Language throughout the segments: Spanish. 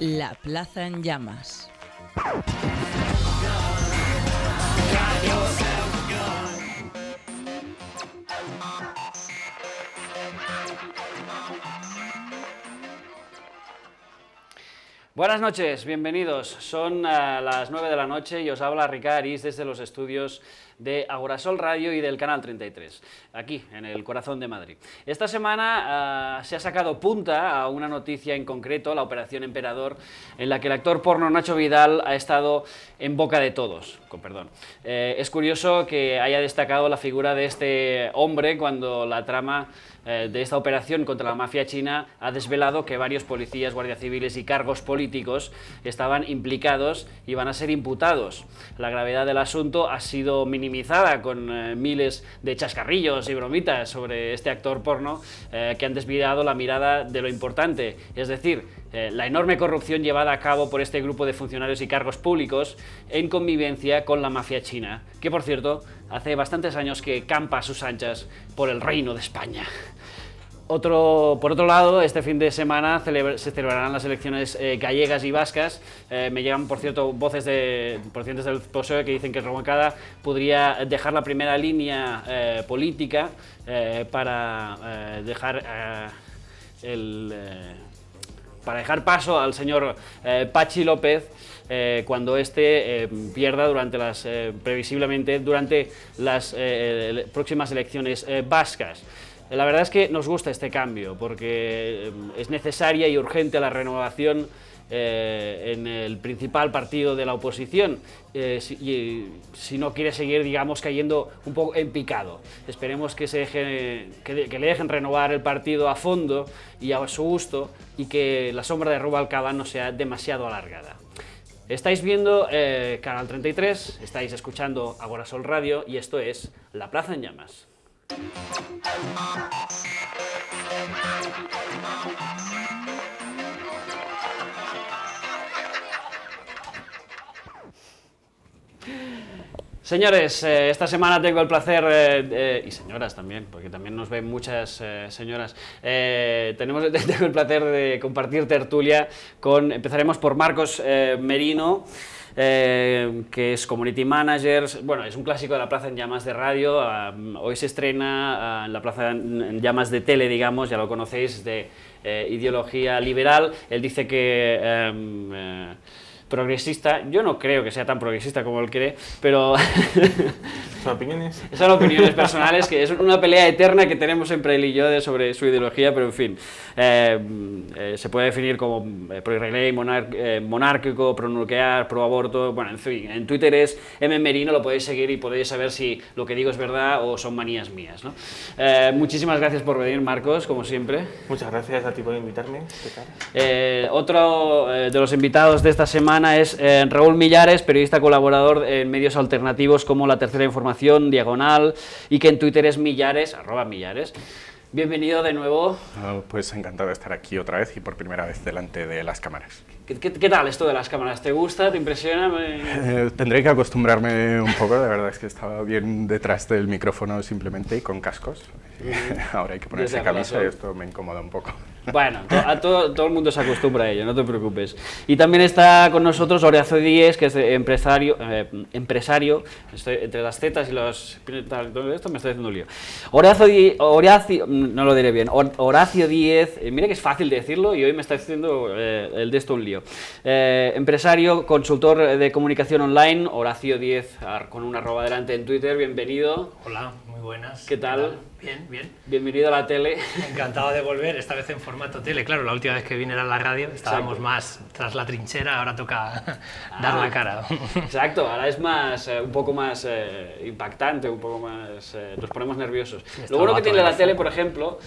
La Plaza en Llamas. Buenas noches, bienvenidos. Son las 9 de la noche y os habla Ricard Arís desde los estudios de Agorasol Radio y del Canal 33, aquí, en el corazón de Madrid. Esta semana se ha sacado punta a una noticia en concreto, la Operación Emperador, en la que el actor porno Nacho Vidal ha estado en boca de todos, con perdón. Es curioso que haya destacado la figura de este hombre cuando la trama de esta operación contra la mafia china ha desvelado que varios policías, guardias civiles y cargos políticos estaban implicados y van a ser imputados. La gravedad del asunto ha sido minimizada con miles de chascarrillos y bromitas sobre este actor porno que han desviado la mirada de lo importante, es decir, la enorme corrupción llevada a cabo por este grupo de funcionarios y cargos públicos en convivencia con la mafia china, que por cierto hace bastantes años que campa a sus anchas por el Reino de España. Por otro lado, este fin de semana se celebrarán las elecciones gallegas y vascas. Me llegan, por cierto, voces de procedentes del PSOE que dicen que Rubalcaba podría dejar la primera línea política para dejar paso al señor Patxi López cuando éste pierda previsiblemente durante las próximas elecciones vascas. La verdad es que nos gusta este cambio porque es necesaria y urgente la renovación en el principal partido de la oposición, si no quiere seguir, digamos, cayendo un poco en picado. Esperemos que le dejen renovar el partido a fondo y a su gusto y que la sombra de Rubalcaba no sea demasiado alargada. Estáis viendo Canal 33, estáis escuchando Agorasol Radio y esto es La Plaza en Llamas. Señores, esta semana tengo el placer, y señoras también, porque también nos ven muchas señoras, tengo el placer de compartir tertulia empezaremos por Marcos Merino, que es Community Manager, bueno, es un clásico de la Plaza en Llamas de radio, hoy se estrena en la Plaza en Llamas de tele, digamos, ya lo conocéis, de ideología liberal. Él dice que progresista, yo no creo que sea tan progresista como él cree, pero ¿Son opiniones? Son opiniones personales, que es una pelea eterna que tenemos entre él y yo sobre su ideología, pero en fin, se puede definir como pro-israelí, monárquico, pro-nuclear, pro-aborto, bueno, en fin, en Twitter es mmerino, lo podéis seguir y podéis saber si lo que digo es verdad o son manías mías, ¿no? Muchísimas gracias por venir, Marcos, como siempre. Muchas gracias a ti por invitarme. ¿Qué tal? Otro de los invitados de esta semana es Raúl Millares, periodista colaborador en medios alternativos como La Tercera Información, Diagonal, y que en Twitter es Millares, @Millares. Bienvenido de nuevo. Pues encantado de estar aquí otra vez y por primera vez delante de las cámaras. ¿Qué tal esto de las cámaras? ¿Te gusta? ¿Te impresiona? Tendré que acostumbrarme un poco, la verdad es que estaba bien detrás del micrófono simplemente y con cascos. Ahora hay que ponerse camisa y esto me incomoda un poco. Bueno, todo el mundo se acostumbra a ello, no te preocupes. Y también está con nosotros Horacio Díez, que es empresario, estoy entre las zetas y los... Esto me estoy haciendo un lío. Horacio, no lo diré bien, Horacio Díez, mira que es fácil decirlo y hoy me está haciendo el de esto un lío. Empresario, consultor de comunicación online, Horacio Díez, con un @ delante en Twitter, bienvenido. Hola, muy buenas. ¿Qué tal? Bien, bien. Bienvenido a la tele. Encantado de volver, esta vez en formato tele. Claro, la última vez que vine era en la radio, estábamos más tras la trinchera, ahora toca dar la cara. Exacto, ahora es más, un poco más impactante, un poco más... nos ponemos nerviosos. Lo bueno que tiene la tele, por ejemplo,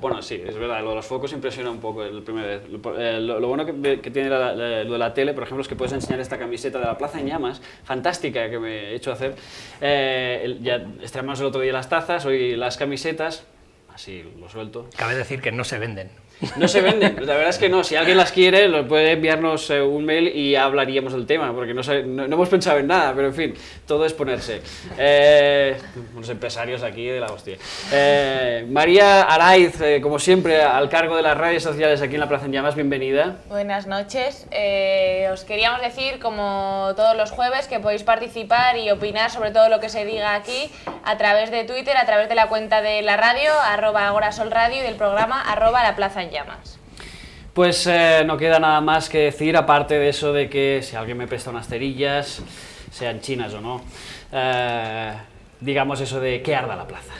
bueno, sí, es verdad, lo de los focos impresiona un poco la primera vez. Lo bueno que tiene lo de la tele, por ejemplo, es que puedes enseñar esta camiseta de la Plaza en Llamas, fantástica, que me he hecho hacer. Ya estrenamos el otro día las tazas, hoy las camisetas, así lo suelto. Cabe decir que no se venden. No se venden, la verdad es que no. Si alguien las quiere, puede enviarnos un mail y hablaríamos del tema, porque no hemos pensado en nada, pero en fin, todo es ponerse. Unos empresarios aquí de la hostia. María Araiz, como siempre, al cargo de las redes sociales aquí en la Plaza en Llamas, bienvenida. Buenas noches. Os queríamos decir, como todos los jueves, que podéis participar y opinar sobre todo lo que se diga aquí a través de Twitter, a través de la cuenta de la radio, @agorasolradio, y del programa @la Plaza en Llamas. Pues no queda nada más que decir, aparte de eso de que si alguien me presta unas cerillas, sean chinas o no, digamos eso de que arda la plaza.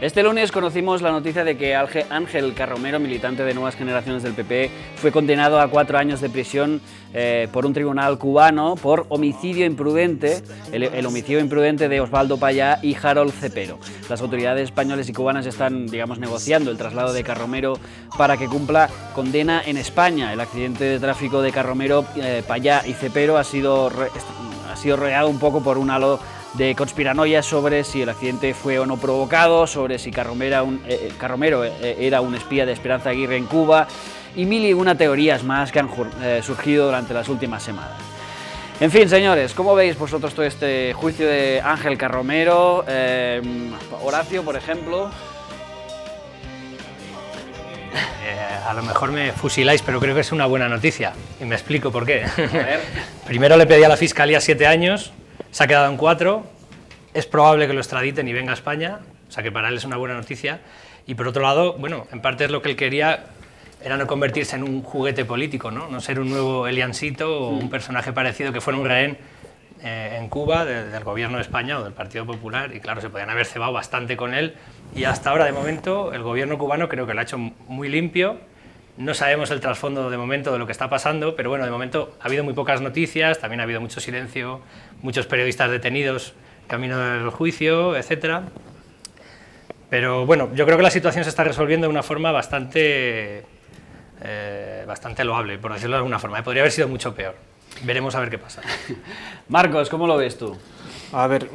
Este lunes conocimos la noticia de que Ángel Carromero, militante de Nuevas Generaciones del PP, fue condenado a 4 años de prisión por un tribunal cubano por homicidio imprudente, el homicidio imprudente de Osvaldo Payá y Harold Cepero. Las autoridades españolas y cubanas están, digamos, negociando el traslado de Carromero para que cumpla condena en España. El accidente de tráfico de Carromero, Payá y Cepero ha sido regado un poco por un halo de conspiranoia sobre si el accidente fue o no provocado, sobre si Carromero era un espía de Esperanza Aguirre en Cuba y mil y una teorías más que han surgido durante las últimas semanas. En fin, señores, ¿cómo veis vosotros todo este juicio de Ángel Carromero? Horacio, por ejemplo. A lo mejor me fusiláis, pero creo que es una buena noticia y me explico por qué. A ver. Primero le pedí a la Fiscalía 7 años, se ha quedado en 4, es probable que lo extraditen y venga a España, o sea que para él es una buena noticia. Y por otro lado, bueno, en parte es lo que él quería, era no convertirse en un juguete político, no ser un nuevo Eliansito o un personaje parecido que fuera un rehén en Cuba del gobierno de España o del Partido Popular, y claro, se podían haber cebado bastante con él, y hasta ahora, de momento, el gobierno cubano creo que lo ha hecho muy limpio. No sabemos el trasfondo de momento de lo que está pasando, pero bueno, de momento ha habido muy pocas noticias, también ha habido mucho silencio, muchos periodistas detenidos camino del juicio, etcétera. Pero bueno, yo creo que la situación se está resolviendo de una forma bastante loable, por decirlo de alguna forma. Podría haber sido mucho peor. Veremos a ver qué pasa. Marcos, ¿cómo lo ves tú? A ver,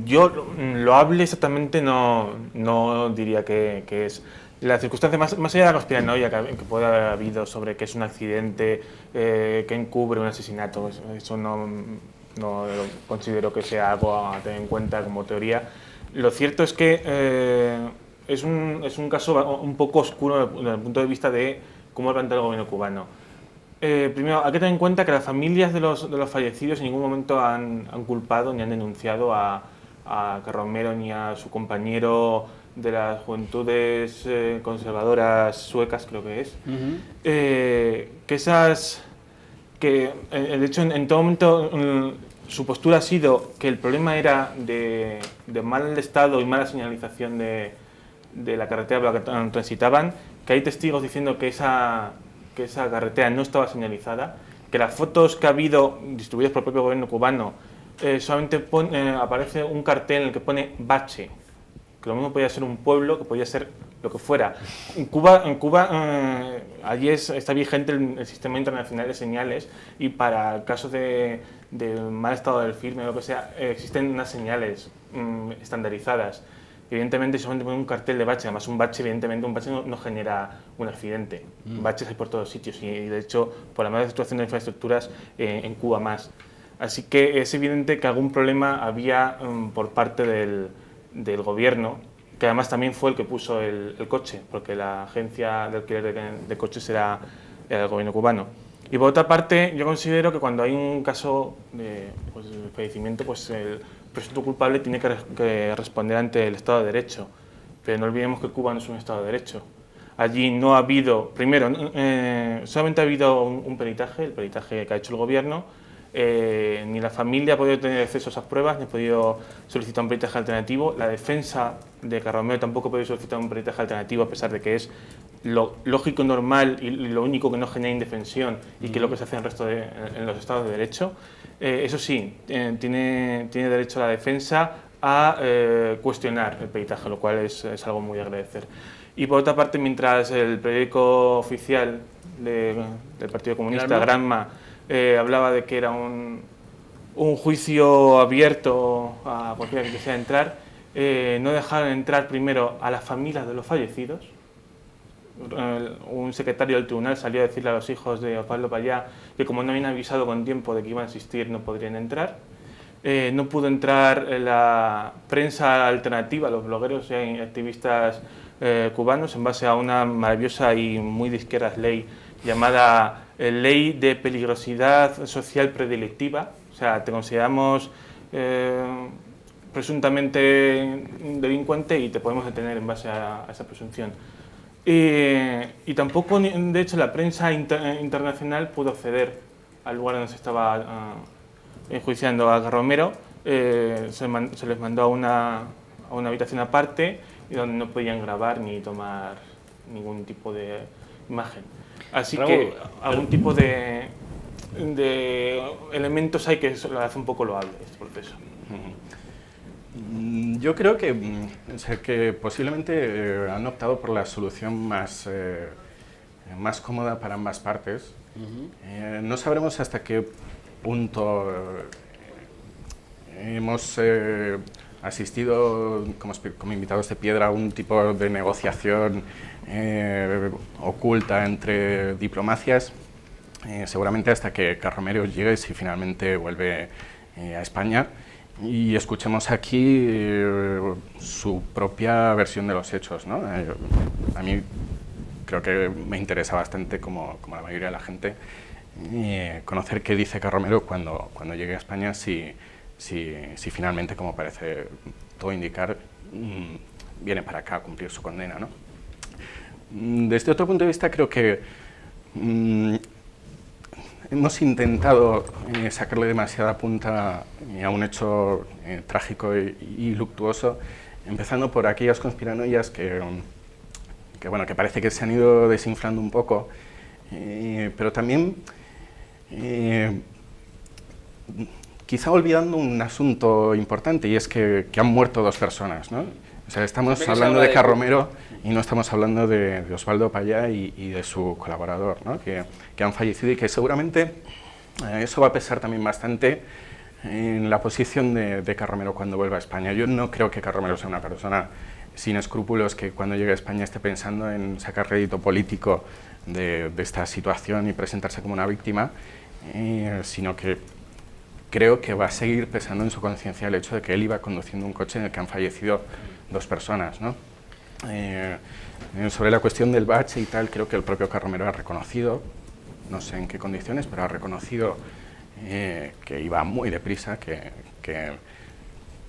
yo loable exactamente no diría que es. La circunstancia, más allá de la conspiranoia que puede haber habido sobre que es un accidente que encubre un asesinato, eso no considero que sea algo a tener en cuenta como teoría. Lo cierto es que es un caso un poco oscuro desde el punto de vista de cómo ha planteado el gobierno cubano. Primero, hay que tener en cuenta que las familias de los fallecidos en ningún momento han culpado ni han denunciado a Carromero ni a su compañero de las Juventudes Conservadoras Suecas, creo que es. De hecho, en todo momento su postura ha sido que el problema era de mal estado y mala señalización de la carretera por la que transitaban, que hay testigos diciendo que esa carretera no estaba señalizada, que las fotos que ha habido distribuidas por el propio gobierno cubano solamente aparece un cartel en el que pone bache, que lo mismo podía ser un pueblo, que podía ser lo que fuera. En Cuba allí está vigente el sistema internacional de señales, y para el caso de mal estado del firme o lo que sea, existen unas señales estandarizadas. Evidentemente, si solamente ponen un cartel de bache, además un bache no genera un accidente. Baches hay por todos sitios y de hecho, por la mala situación de infraestructuras en Cuba más. Así que es evidente que algún problema había por parte del gobierno, que además también fue el que puso el coche, porque la agencia de alquiler de coches era el gobierno cubano. Y por otra parte, yo considero que cuando hay un caso de fallecimiento, pues el presunto culpable tiene que responder ante el Estado de Derecho. Pero no olvidemos que Cuba no es un Estado de Derecho. Allí no ha habido, primero, solamente ha habido un peritaje, el peritaje que ha hecho el gobierno. Ni la familia ha podido tener acceso a esas pruebas, ni ha podido solicitar un peritaje alternativo. La defensa de Carromero tampoco ha podido solicitar un peritaje alternativo, a pesar de que es lo lógico, normal y lo único que no genera indefensión y que es lo que se hace en los estados de derecho. Eso sí, tiene derecho a la defensa a cuestionar el peritaje, lo cual es algo muy de agradecer. Y por otra parte, mientras el periódico oficial del Partido Comunista, Granma, hablaba de que era un juicio abierto a cualquiera que quisiera entrar, no dejaron entrar primero a las familias de los fallecidos. Un secretario del tribunal salió a decirle a los hijos de Osvaldo Payá que como no habían avisado con tiempo de que iban a asistir, no podrían entrar. No pudo entrar la prensa alternativa, los blogueros y activistas cubanos, en base a una maravillosa y muy de izquierdas ley llamada Ley de Peligrosidad Social Predilectiva. O sea, te consideramos presuntamente delincuente y te podemos detener en base a esa presunción. Y tampoco, de hecho, la prensa internacional pudo acceder al lugar donde se estaba enjuiciando a Carromero. Se les mandó a una habitación aparte y donde no podían grabar ni tomar ningún tipo de imagen. Así que algún tipo de elementos hay que lo hace un poco loable este proceso. Yo creo que posiblemente han optado por la solución más cómoda para ambas partes. No sabremos hasta qué punto hemos asistido como invitados de piedra a un tipo de negociación oculta entre diplomacias, seguramente hasta que Carromero llegue, si finalmente vuelve a España, y escuchemos aquí su propia versión de los hechos, ¿no? A mí creo que me interesa bastante, como la mayoría de la gente, conocer qué dice Carromero cuando llegue a España, si finalmente, como parece todo indicar, viene para acá a cumplir su condena, ¿no? Desde otro punto de vista, creo que hemos intentado sacarle demasiada punta a un hecho trágico y luctuoso, empezando por aquellas conspiranoias que parece que se han ido desinflando un poco, pero también quizá olvidando un asunto importante, y es que han muerto dos personas, ¿no? O sea, estamos hablando de Carromero y no estamos hablando de Osvaldo Payá y de su colaborador, ¿no? que han fallecido, y que seguramente eso va a pesar también bastante en la posición de Carromero cuando vuelva a España. Yo no creo que Carromero sea una persona sin escrúpulos que cuando llegue a España esté pensando en sacar rédito político de esta situación y presentarse como una víctima, sino que creo que va a seguir pesando en su conciencia el hecho de que él iba conduciendo un coche en el que han fallecido dos personas, ¿no? Sobre la cuestión del bache y tal, creo que el propio Carromero ha reconocido, no sé en qué condiciones, pero ha reconocido que iba muy deprisa, que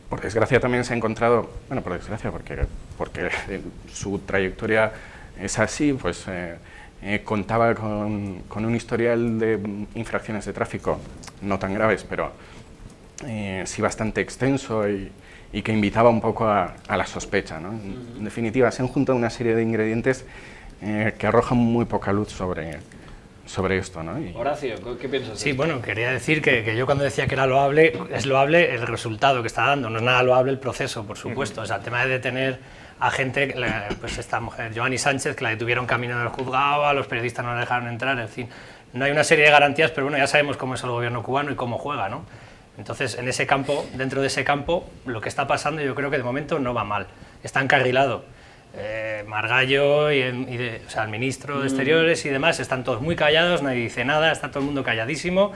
por desgracia también se ha encontrado, bueno, por desgracia porque su trayectoria es así, pues contaba con un historial de infracciones de tráfico, no tan graves, pero sí bastante extenso y que invitaba un poco a la sospecha, ¿no? En definitiva, se han juntado una serie de ingredientes que arrojan muy poca luz sobre esto, ¿no? Horacio, ¿qué piensas? Sí, bueno, quería decir que yo cuando decía que era loable, es loable el resultado que está dando, no es nada loable el proceso, por supuesto. O sea, el tema de detener a gente, pues esta mujer, Joanny Sánchez, que la detuvieron camino del juzgado, a los periodistas no la dejaron entrar, en fin. No hay una serie de garantías, pero bueno, ya sabemos cómo es el gobierno cubano y cómo juega, ¿no? Entonces, en ese campo, dentro de ese campo, lo que está pasando yo creo que de momento no va mal. Está encarrilado. Margallo o sea, el ministro de Exteriores y demás están todos muy callados, nadie dice nada, está todo el mundo calladísimo,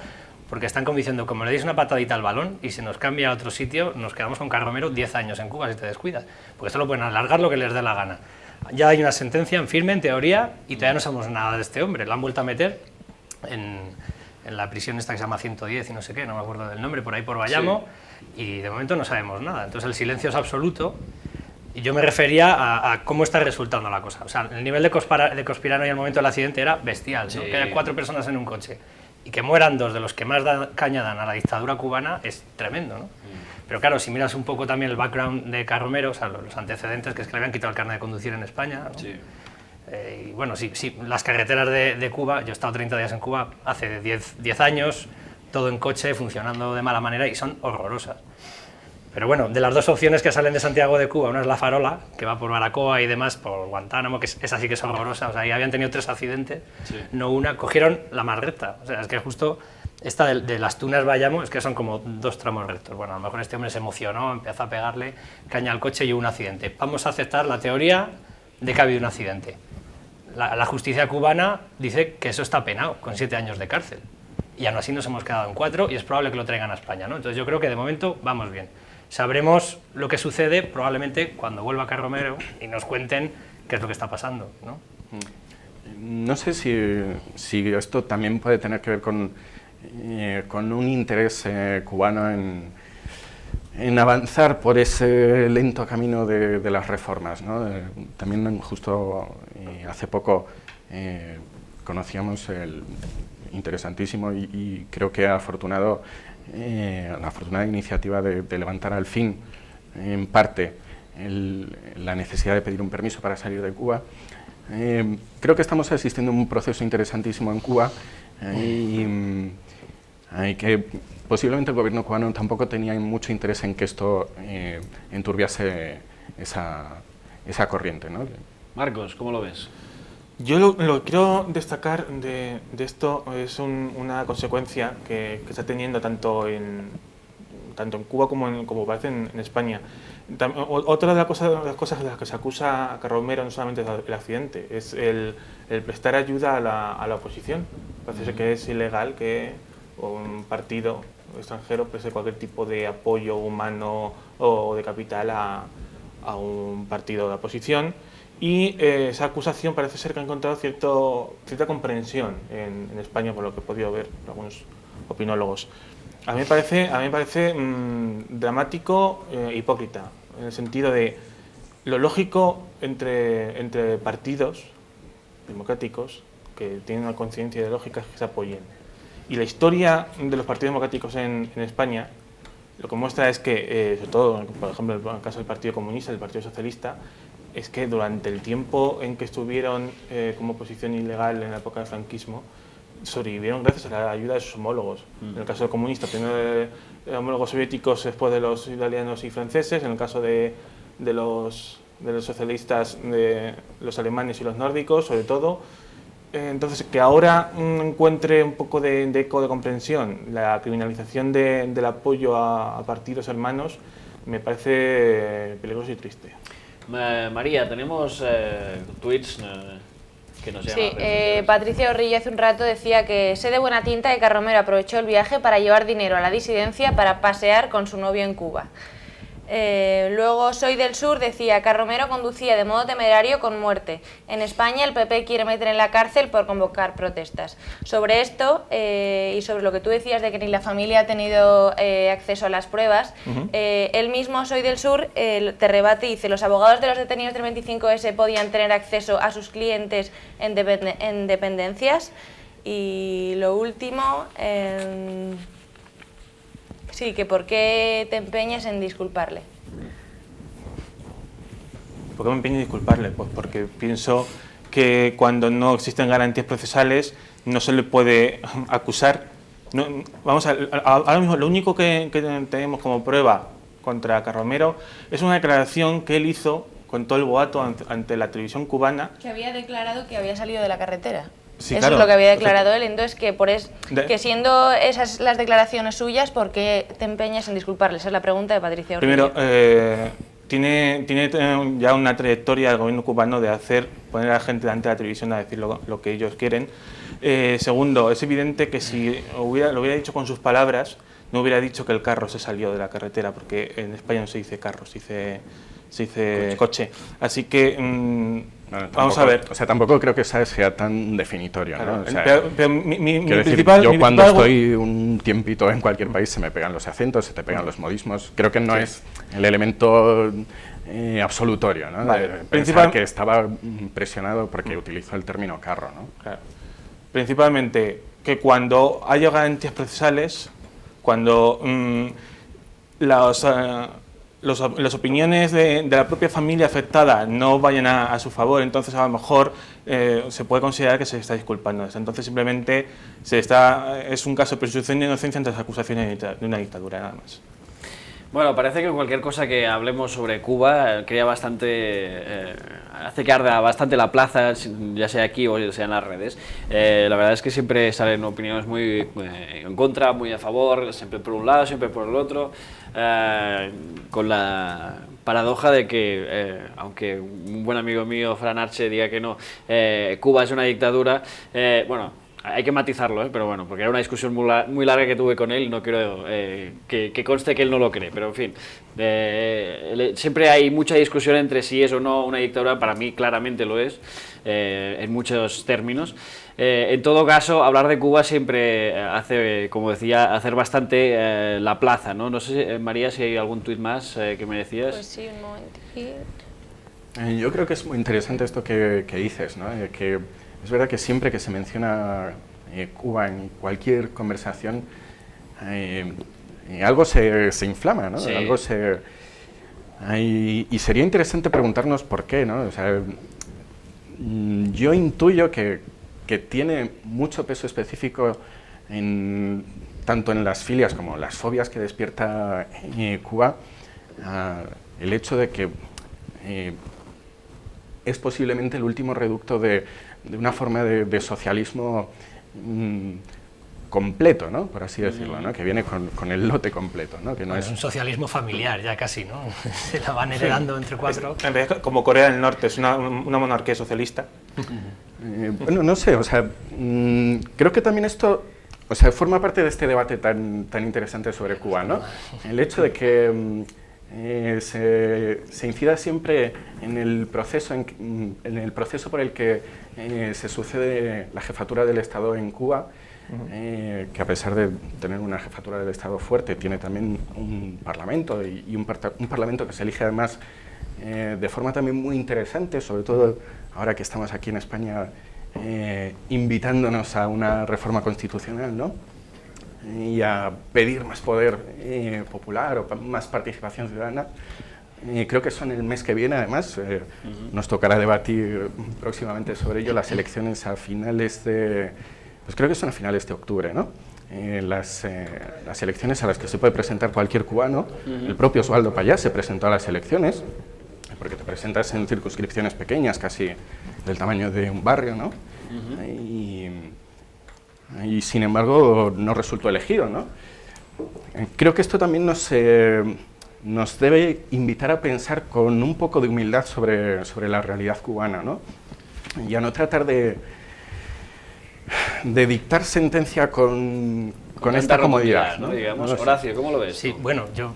porque están como diciendo, como le deis una patadita al balón y se nos cambia a otro sitio, nos quedamos con Carlos Romero 10 años en Cuba si te descuidas, porque esto lo pueden alargar lo que les dé la gana. Ya hay una sentencia en firme, en teoría, y todavía no sabemos nada de este hombre, lo han vuelto a meter en la prisión esta que se llama 110 y no sé qué, no me acuerdo del nombre, por ahí por Bayamo, y de momento no sabemos nada, entonces el silencio es absoluto. Y yo me refería a cómo está resultando la cosa. O sea, el nivel de conspiranoia en el momento del accidente era bestial, ¿no? Que haya 4 personas en un coche y que mueran 2 de los que más caña dan a la dictadura cubana es tremendo, ¿no? Pero claro, si miras un poco también el background de Carlos Romero, o sea, los antecedentes, que es que le habían quitado el carnet de conducir en España, ¿no? Y bueno, sí, las carreteras de Cuba, yo he estado 30 días en Cuba hace 10 años, todo en coche, funcionando de mala manera y son horrorosas. Pero bueno, de las 2 opciones que salen de Santiago de Cuba, una es la Farola, que va por Baracoa y demás, por Guantánamo, que esa sí que es horrorosa, o sea, ahí habían tenido 3 accidentes, no una, cogieron la más recta, o sea, es que justo esta de las Tunas Bayamo, es que son como 2 tramos rectos, bueno, a lo mejor este hombre se emocionó, empezó a pegarle caña al coche y hubo un accidente. Vamos a aceptar la teoría de que ha habido un accidente. La justicia cubana dice que eso está penado, con 7 años de cárcel, y aún así nos hemos quedado en 4 y es probable que lo traigan a España, ¿no? Entonces yo creo que de momento vamos bien. Sabremos lo que sucede probablemente cuando vuelva Carlos Romero y nos cuenten qué es lo que está pasando, ¿no? No sé si esto también puede tener que ver con un interés cubano en avanzar por ese lento camino de las reformas, ¿no? También justo hace poco conocíamos el interesantísimo y creo que afortunado la afortunada iniciativa de levantar al fin, en parte, la necesidad de pedir un permiso para salir de Cuba. Creo que estamos asistiendo a un proceso interesantísimo en Cuba y que posiblemente el gobierno cubano tampoco tenía mucho interés en que esto enturbiase esa corriente, ¿no? Marcos, ¿cómo lo ves? Yo lo que quiero destacar de esto es una consecuencia que está teniendo tanto en Cuba como parece en España. Otra de las cosas de las que se acusa a Carlos Romero no solamente es el accidente, es el prestar ayuda a la oposición. Parece que es ilegal que un partido extranjero preste cualquier tipo de apoyo humano o de capital a un partido de oposición. Y esa acusación parece ser que ha encontrado cierta comprensión en España, por lo que he podido ver por algunos opinólogos. A mí me parece dramático e hipócrita, en el sentido de lo lógico entre partidos democráticos que tienen una conciencia ideológica es que se apoyen. Y la historia de los partidos democráticos en España lo que muestra es que, sobre todo, por ejemplo, en el caso del Partido Comunista, del Partido Socialista, es que durante el tiempo en que estuvieron como oposición ilegal en la época del franquismo, sobrevivieron gracias a la ayuda de sus homólogos. En el caso del comunista, primero de homólogos soviéticos, después de los italianos y franceses. En el caso de los socialistas, de los alemanes y los nórdicos, sobre todo. Entonces, que ahora encuentre un poco de eco de comprensión la criminalización del apoyo a partidos hermanos, me parece peligroso y triste. María, tenemos tweets que nos llaman. Sí, Patricia Orrilla hace un rato decía que sé de buena tinta que Carlos Romero aprovechó el viaje para llevar dinero a la disidencia para pasear con su novio en Cuba. Luego Soy del Sur decía: Carlos Romero conducía de modo temerario con muerte. En España el PP quiere meter en la cárcel por convocar protestas. Sobre esto y sobre lo que tú decías de que ni la familia ha tenido acceso a las pruebas, él mismo, Soy del Sur, te rebate y dice: los abogados de los detenidos del 25S podían tener acceso a sus clientes en dependencias. Y lo último... sí, que ¿por qué te empeñas en disculparle? ¿Por qué me empeño en disculparle? Pues porque pienso que cuando no existen garantías procesales no se le puede acusar. No, ahora mismo lo único que tenemos como prueba contra Carlos Romero es una declaración que él hizo con todo el boato ante la televisión cubana. Que había declarado que había salido de la carretera. Sí, eso claro, es lo que había declarado él. Entonces, que siendo esas las declaraciones suyas, ¿por qué te empeñas en disculparle? Esa es la pregunta de Patricia Orrilla. Primero, tiene ya una trayectoria el gobierno cubano de poner a la gente delante de la televisión a decir lo que ellos quieren. Segundo, es evidente que si lo hubiera dicho con sus palabras, no hubiera dicho que el carro se salió de la carretera, porque en España no se dice carro, se dice coche. Así que vamos a ver. O sea, tampoco creo que sea tan definitorio, ¿no? Claro, o sea, pero mi principal, yo cuando estoy un tiempito en cualquier país se me pegan los acentos, se te pegan los modismos. Creo que no es el elemento absolutorio, ¿no? Vale. Pensar que estaba presionado porque utilizó el término carro, ¿no? Claro. Principalmente que cuando haya garantías procesales, cuando las opiniones de la propia familia afectada no vayan a su favor, entonces a lo mejor se puede considerar que se está disculpando. Entonces simplemente es un caso de presunción de inocencia ante las acusaciones de una dictadura, nada más. Bueno, parece que cualquier cosa que hablemos sobre Cuba crea bastante, hace que arda bastante la plaza, ya sea aquí o ya sea en las redes. La verdad es que siempre salen opiniones muy en contra, muy a favor, siempre por un lado, siempre por el otro, con la paradoja de que, aunque un buen amigo mío, Fran Arche, diga que no, Cuba es una dictadura, bueno, hay que matizarlo, pero bueno, porque era una discusión muy larga que tuve con él y no quiero que conste que él no lo cree, pero en fin, siempre hay mucha discusión entre si es o no una dictadura. Para mí claramente lo es, en muchos términos. En todo caso, hablar de Cuba siempre hace, como decía, hacer bastante la plaza, ¿no? No sé, María, si hay algún tuit más que me decías. Pues sí, un momentito. Yo creo que es muy interesante esto que dices, ¿no? Que es verdad que siempre que se menciona Cuba en cualquier conversación, algo se inflama, ¿no? Sí. Algo y sería interesante preguntarnos por qué, ¿no? O sea, yo intuyo que tiene mucho peso específico tanto en las filias como las fobias que despierta Cuba, el hecho de que es posiblemente el último reducto de una forma de socialismo completo, ¿no? Por así decirlo, ¿no? Que viene con el lote completo, ¿no? Que no es un socialismo familiar ya casi, ¿no? Se la van heredando entre cuatro. En realidad, como Corea del Norte, es una monarquía socialista. Bueno, no sé, o sea, creo que también esto, o sea, forma parte de este debate tan interesante sobre Cuba, ¿no? El hecho de que se incida siempre en el proceso por el que se sucede la jefatura del Estado en Cuba, que a pesar de tener una jefatura del Estado fuerte, tiene también un parlamento y un parlamento que se elige además de forma también muy interesante, sobre todo ahora que estamos aquí en España invitándonos a una reforma constitucional, ¿no? Y a pedir más poder popular o más participación ciudadana. Creo que son el mes que viene, además, nos tocará debatir próximamente sobre ello, las elecciones a finales de, pues creo que son a finales de octubre, ¿no? Las elecciones a las que se puede presentar cualquier cubano. El propio Osvaldo Payá se presentó a las elecciones, porque te presentas en circunscripciones pequeñas, casi del tamaño de un barrio, ¿no? Y sin embargo no resultó elegido, ¿no? Creo que esto también nos debe invitar a pensar con un poco de humildad sobre la realidad cubana, ¿no? Y a no tratar de dictar sentencia con esta comodidad, ¿no? Digamos. Horacio, ¿cómo lo ves? Sí, bueno, yo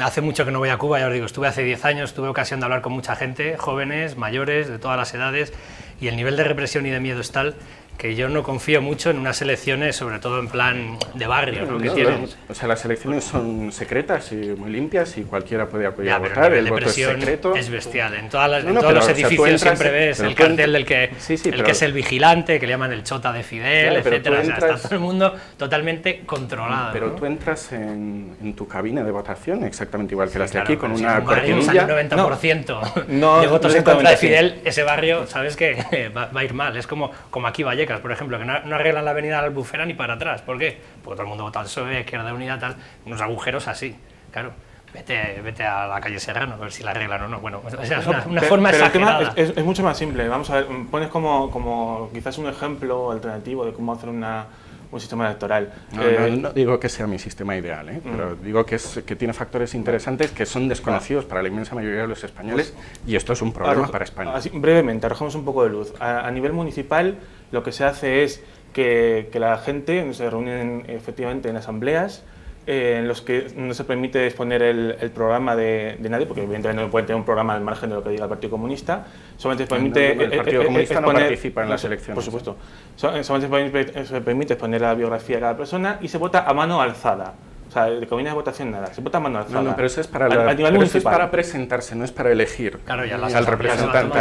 hace mucho que no voy a Cuba, ya os digo, estuve hace 10 años, tuve ocasión de hablar con mucha gente, jóvenes, mayores, de todas las edades, y el nivel de represión y de miedo es tal que yo no confío mucho en unas elecciones, sobre todo en plan de barrio, ¿no? Que tienen. O sea, las elecciones son secretas y muy limpias y cualquiera puede apoyar Ya, a pero votar, el el de voto es presión secreto. es bestial. En todos pero, los o sea, edificios tú entras, siempre ves el cartel del que, que es el vigilante, que le llaman el chota de Fidel, Claro, pero etcétera. tú O sea, entras- está todo el mundo totalmente controlado. Pero ¿no? tú entras en tu cabina de votación exactamente igual que las de Claro, aquí, con pero si una en un barrio sale cortinilla. un 90% No, de votos en exactamente contra de así. Fidel, ese barrio, sabes que va a ir mal. Es como aquí Vallecas, por ejemplo, que no arreglan la avenida Albufera ni para atrás. ¿Por qué? Porque todo el mundo vota al PSOE, Izquierda Unida, tal, unos agujeros así. Claro, vete a la calle Serrano a ver si la arreglan o no. Bueno, o sea, es una forma pero el tema exagerada. es mucho más simple. Vamos a ver, pones como quizás un ejemplo alternativo de cómo hacer una un sistema electoral. No digo que sea mi sistema ideal, pero digo que tiene factores interesantes que son desconocidos para la inmensa mayoría de los españoles, y esto es un problema para España. Así, brevemente, arrojamos un poco de luz. A nivel municipal, lo que se hace es que la gente se reúne efectivamente en asambleas, en los que no se permite exponer el programa de nadie, porque evidentemente no pueden tener un programa al margen de lo que diga el Partido Comunista. Solamente se permite el Partido Comunista no participa en las elecciones. Por supuesto. Solamente se permite exponer la biografía de cada persona y se vota a mano alzada. O sea, de cabinas de votación nada, se vota a mano alzada. No, pero eso es para, eso es para presentarse, no es para elegir al representante.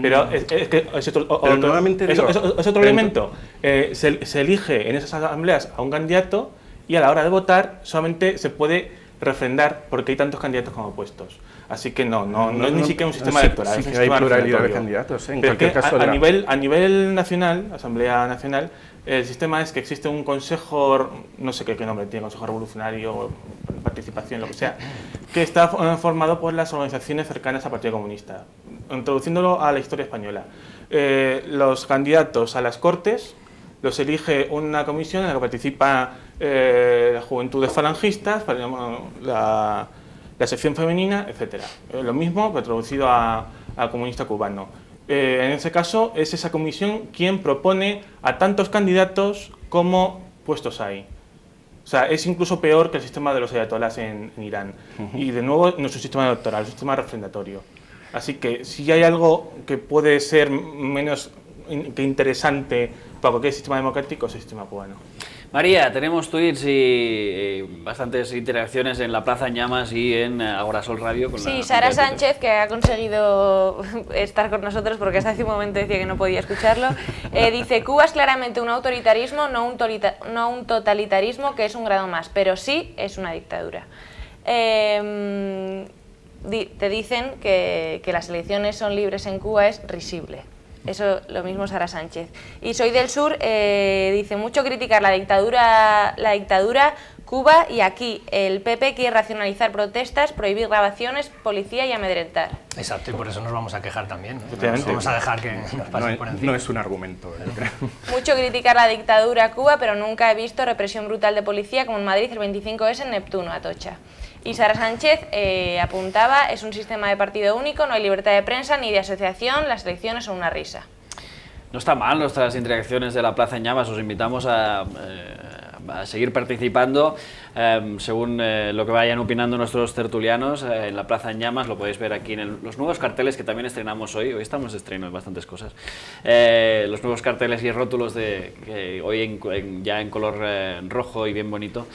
Pero es otro elemento. Se elige en esas asambleas a un candidato, y a la hora de votar solamente se puede refrendar porque hay tantos candidatos como puestos. Así que no es ni siquiera un sistema electoral. Sí, que hay pluralidad de candidatos. En cualquier caso, a nivel nacional, Asamblea Nacional, el sistema es que existe un consejo, no sé qué nombre tiene, consejo revolucionario, participación, lo que sea, que está formado por las organizaciones cercanas al Partido Comunista. Introduciéndolo a la historia española. Los candidatos a las Cortes los elige una comisión en la que participa la Juventudes Falangistas, la sección femenina, etc. Lo mismo, pero traducido al comunista cubano. En ese caso, es esa comisión quien propone a tantos candidatos como puestos hay. O sea, es incluso peor que el sistema de los ayatolás en Irán. Y de nuevo, no es un sistema electoral, es un sistema refrendatorio. Así que si hay algo que puede ser menos que interesante para cualquier sistema democrático, es el sistema cubano. María, tenemos tweets y bastantes interacciones en La Plaza en Llamas y en Agorasol Radio. Sí, Sara Sánchez, que ha conseguido estar con nosotros porque hasta hace un momento decía que no podía escucharlo, dice: Cuba es claramente un autoritarismo, no un totalitarismo, que es un grado más, pero sí es una dictadura. Te dicen que las elecciones son libres en Cuba, es risible. Eso lo mismo Sara Sánchez. Y Soy del Sur dice: mucho criticar la dictadura Cuba, y aquí el PP quiere racionalizar protestas, prohibir grabaciones, policía y amedrentar. Exacto, y por eso nos vamos a quejar también, ¿no? Vamos a dejar que nos pasen por encima. No es un argumento, yo creo. Mucho criticar la dictadura Cuba, pero nunca he visto represión brutal de policía como en Madrid el 25S en Neptuno, Atocha. Y Sara Sánchez apuntaba: es un sistema de partido único, no hay libertad de prensa ni de asociación, las elecciones son una risa. No está mal nuestras interacciones de La Plaza en Llamas, os invitamos a seguir participando según lo que vayan opinando nuestros tertulianos en La Plaza en Llamas. Lo podéis ver aquí en los nuevos carteles que también estrenamos hoy estamos de estreno en bastantes cosas, los nuevos carteles y rótulos que hoy ya en color rojo y bien bonito.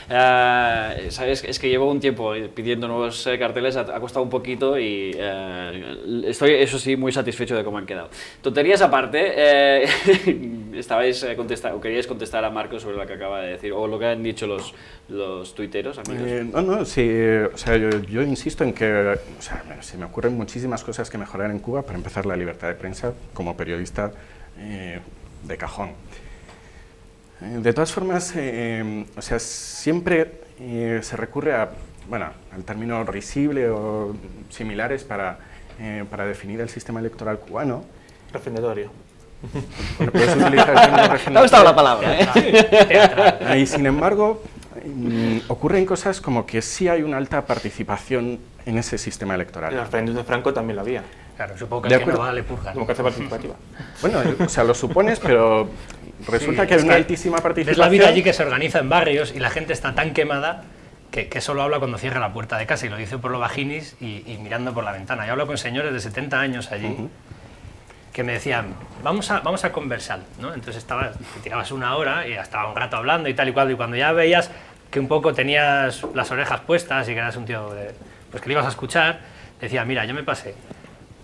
Sabes, es que llevo un tiempo pidiendo nuevos carteles, ha costado un poquito y estoy, eso sí, muy satisfecho de cómo han quedado. Tonterías aparte, queríais contestar a Marcos sobre lo que acaba de decir, o lo que han dicho los tuiteros, amigos. Sí, o sea, yo insisto en que se me ocurren muchísimas cosas que mejorar en Cuba. Para empezar, la libertad de prensa, como periodista, de cajón. De todas formas, siempre se recurre al término risible o similares para definir el sistema electoral cubano. Refrendatorio. Bueno, puedes utilizar el término refrendatorio. Me ha gustado la palabra, Y sin embargo, ocurren cosas como que sí hay una alta participación en ese sistema electoral. En el referéndum de Franco también lo había. Claro, supongo que el que no va le purga, ¿no? Democracia participativa. Bueno, lo supones, pero resulta que hay una altísima participación. Es la vida allí que se organiza en barrios y la gente está tan quemada que solo habla cuando cierra la puerta de casa, y lo dice por lo bajinis y mirando por la ventana. Yo hablo con señores de 70 años allí que me decían: vamos a conversar, ¿no? Entonces te tirabas una hora y estaba un rato hablando y tal y cual, y cuando ya veías que un poco tenías las orejas puestas y que eras un tío pues que le ibas a escuchar, decía: mira, yo me pasé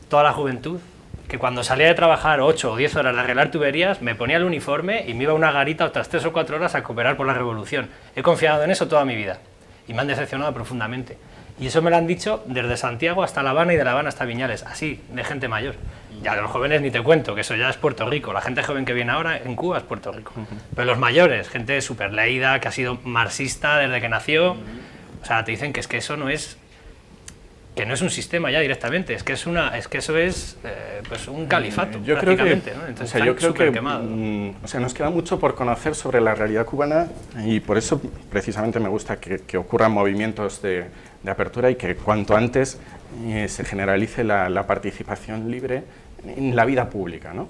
toda la juventud que cuando salía de trabajar 8 o 10 horas de arreglar tuberías, me ponía el uniforme y me iba a una garita otras 3 o 4 horas a cooperar por la revolución. He confiado en eso toda mi vida y me han decepcionado profundamente. Y eso me lo han dicho desde Santiago hasta La Habana y de La Habana hasta Viñales, así, de gente mayor. Ya de los jóvenes ni te cuento, que eso ya es Puerto Rico. La gente joven que viene ahora en Cuba es Puerto Rico. Pero los mayores, gente súper leída, que ha sido marxista desde que nació, o sea, te dicen que es que eso no es que no es un sistema ya directamente, es que eso es pues un califato, yo creo que, prácticamente, ¿no? Entonces, yo creo que nos queda mucho por conocer sobre la realidad cubana y por eso precisamente me gusta que ocurran movimientos de apertura y que cuanto antes se generalice la participación libre en la vida pública, ¿no?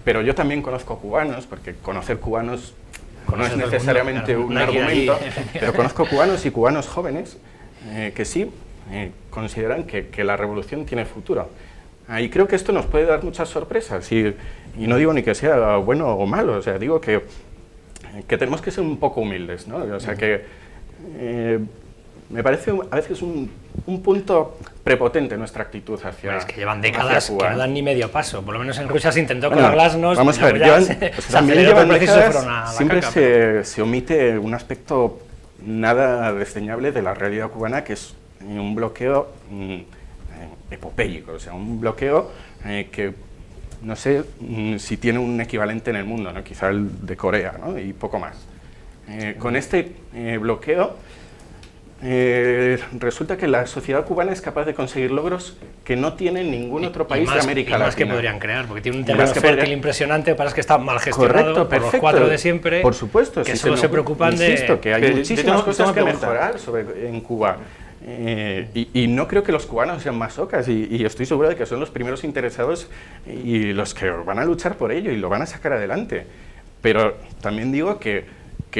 Pero yo también conozco cubanos, porque conocer cubanos no es necesariamente un argumento, pero conozco cubanos y cubanos jóvenes que sí consideran que la revolución tiene futuro. Y creo que esto nos puede dar muchas sorpresas, y no digo ni que sea bueno o malo, o sea, digo que tenemos que ser un poco humildes, ¿no? O sea, que me parece a veces un punto prepotente nuestra actitud hacia es que llevan décadas Cuba, que no dan ni medio paso, por lo menos en Rusia se intentó con bueno, la glasnost, vamos a ver, también llevan décadas, siempre se omite un aspecto nada desdeñable de la realidad cubana, que es un bloqueo epopéyico, o sea, un bloqueo que no sé si tiene un equivalente en el mundo, ¿no? Quizá el de Corea, ¿no? Y poco más. Con este bloqueo resulta que la sociedad cubana es capaz de conseguir logros que no tiene ningún otro país de América Latina. Más que podrían crear, porque tiene un terreno fértil impresionante, para que está mal gestionado. Correcto, por los cuatro de siempre, por supuesto, que solo se preocupan insisto, que hay muchísimas cosas que pregunta. mejorar en Cuba. Y no creo que los cubanos sean masocas, y estoy seguro de que son los primeros interesados y los que van a luchar por ello y lo van a sacar adelante. Pero también digo que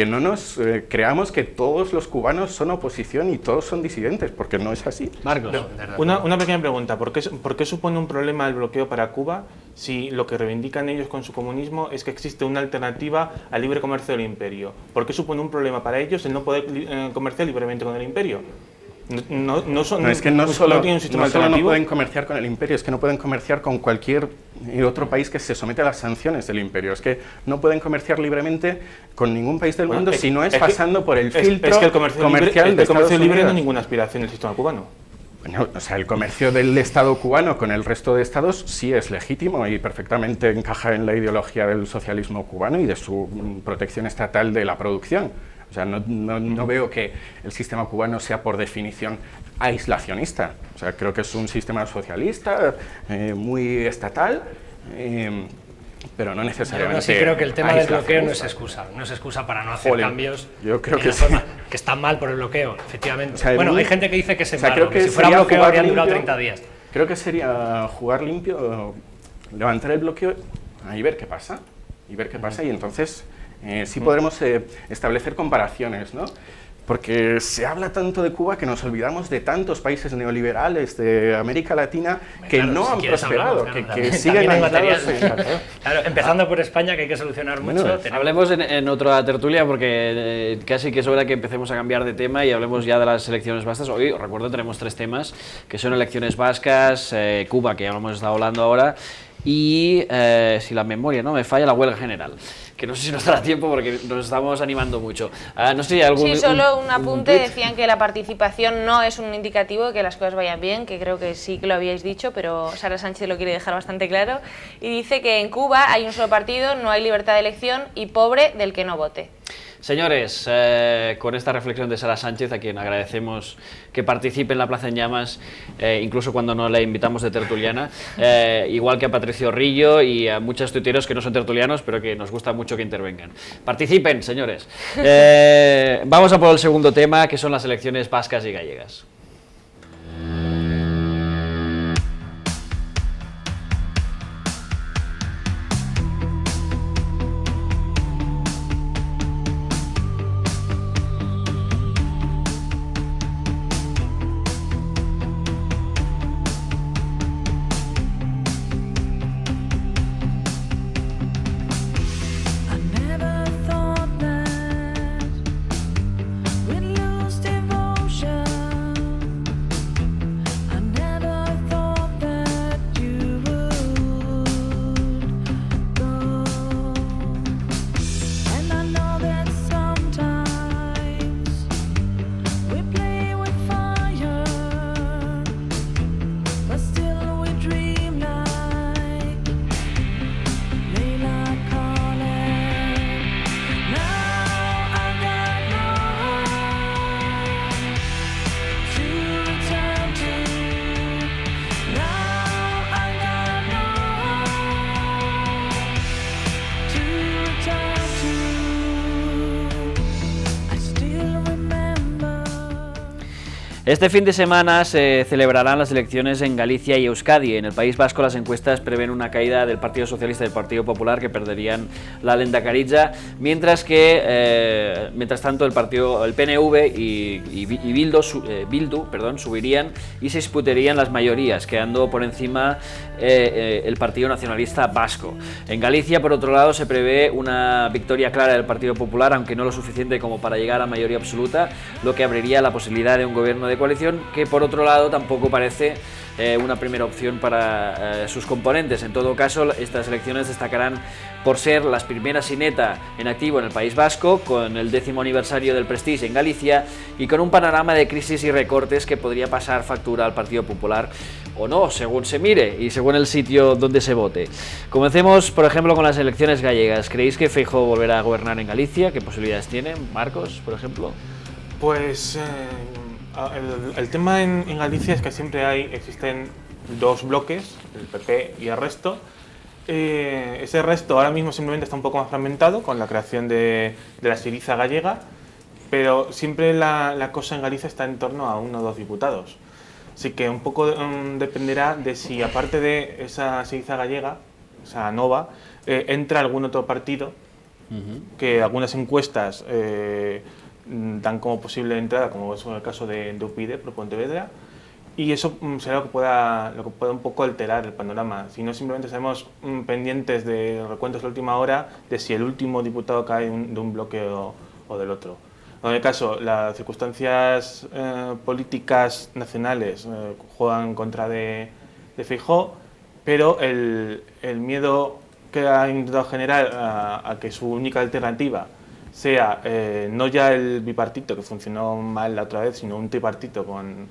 no nos creamos que todos los cubanos son oposición y todos son disidentes, porque no es así. Marcos. Una pequeña pregunta, ¿por qué supone un problema el bloqueo para Cuba si lo que reivindican ellos con su comunismo es que existe una alternativa al libre comercio del imperio? ¿Por qué supone un problema para ellos el no poder comerciar libremente con el imperio? No solo no pueden comerciar con el imperio, es que no pueden comerciar con cualquier otro país que se somete a las sanciones del imperio. Es que no pueden comerciar libremente con ningún país del mundo si no es pasando por el filtro es que el comercial de Estados libre Unidos. no es ninguna aspiración del sistema cubano. Bueno, o sea, el comercio del Estado cubano con el resto de estados sí es legítimo y perfectamente encaja en la ideología del socialismo cubano y de su protección estatal de la producción. O sea, no veo que el sistema cubano sea por definición aislacionista. O sea, creo que es un sistema socialista, muy estatal, pero no necesariamente. Sí, creo que el tema del bloqueo no es excusa para no hacer cambios. Yo creo que que está mal por el bloqueo, efectivamente. O sea, bueno, hay gente que dice que es malo, creo que si fuera bloqueo habrían durado 30 días. Creo que sería jugar limpio, levantar el bloqueo y ver qué pasa. Y entonces sí podremos establecer comparaciones, ¿no? Porque se habla tanto de Cuba que nos olvidamos de tantos países neoliberales de América Latina que no han prosperado, que siguen aislados. Claro, empezando por España, que hay que solucionar mucho. Hablemos en otra tertulia, porque casi que es hora que empecemos a cambiar de tema y hablemos ya de las elecciones vascas. Hoy, os recuerdo, tenemos 3 temas, que son elecciones vascas, Cuba, que ya lo hemos estado hablando ahora, y, si la memoria no me falla, la huelga general, que no sé si nos dará tiempo porque nos estamos animando mucho. No sé si hay algún... Sí, solo un apunte, decían que la participación no es un indicativo de que las cosas vayan bien, que creo que sí que lo habíais dicho, pero Sara Sánchez lo quiere dejar bastante claro, y dice que en Cuba hay un solo partido, no hay libertad de elección y pobre del que no vote. Señores, con esta reflexión de Sara Sánchez, a quien agradecemos que participe en la Plaza en Llamas, incluso cuando no la invitamos de tertuliana, igual que a Patricio Rillo y a muchos tuiteros que no son tertulianos, pero que nos gusta mucho que intervengan. Participen, señores. Vamos a por el segundo tema, que son las elecciones vascas y gallegas. We'd lose devotion. Este fin de semana se celebrarán las elecciones en Galicia y Euskadi. En el País Vasco las encuestas prevén una caída del Partido Socialista y del Partido Popular, que perderían la lehendakaritza, mientras tanto el PNV y Bildu subirían y se disputarían las mayorías, quedando por encima el Partido Nacionalista Vasco. En Galicia, por otro lado, se prevé una victoria clara del Partido Popular, aunque no lo suficiente como para llegar a mayoría absoluta, lo que abriría la posibilidad de un gobierno de coalición, que por otro lado tampoco parece una primera opción para sus componentes. En todo caso, estas elecciones destacarán por ser las primeras sin ETA en activo en el País Vasco, con el 10º aniversario del Prestige en Galicia y con un panorama de crisis y recortes que podría pasar factura al Partido Popular o no, según se mire y según el sitio donde se vote. Comencemos, por ejemplo, con las elecciones gallegas. ¿Creéis que Feijóo volverá a gobernar en Galicia? ¿Qué posibilidades tiene? Marcos, por ejemplo. Pues el tema en Galicia es que siempre existen dos bloques, el PP y el resto. Ese resto ahora mismo simplemente está un poco más fragmentado con la creación de la Syriza gallega, pero siempre la cosa en Galicia está en torno a 1 o 2 diputados. Así que un poco dependerá de si, aparte de esa Syriza gallega, esa nova, entra algún otro partido, que algunas encuestas dan como posible entrada, como es el caso de UPyD por Pontevedra, y eso será lo que pueda un poco alterar el panorama. Si no, simplemente estaremos pendientes de recuentos de última hora de si el último diputado cae de un bloque o del otro. En el caso, las circunstancias políticas nacionales juegan en contra de Feijóo, pero el miedo que ha intentado generar a que su única alternativa sea no ya el bipartito, que funcionó mal la otra vez, sino un tripartito con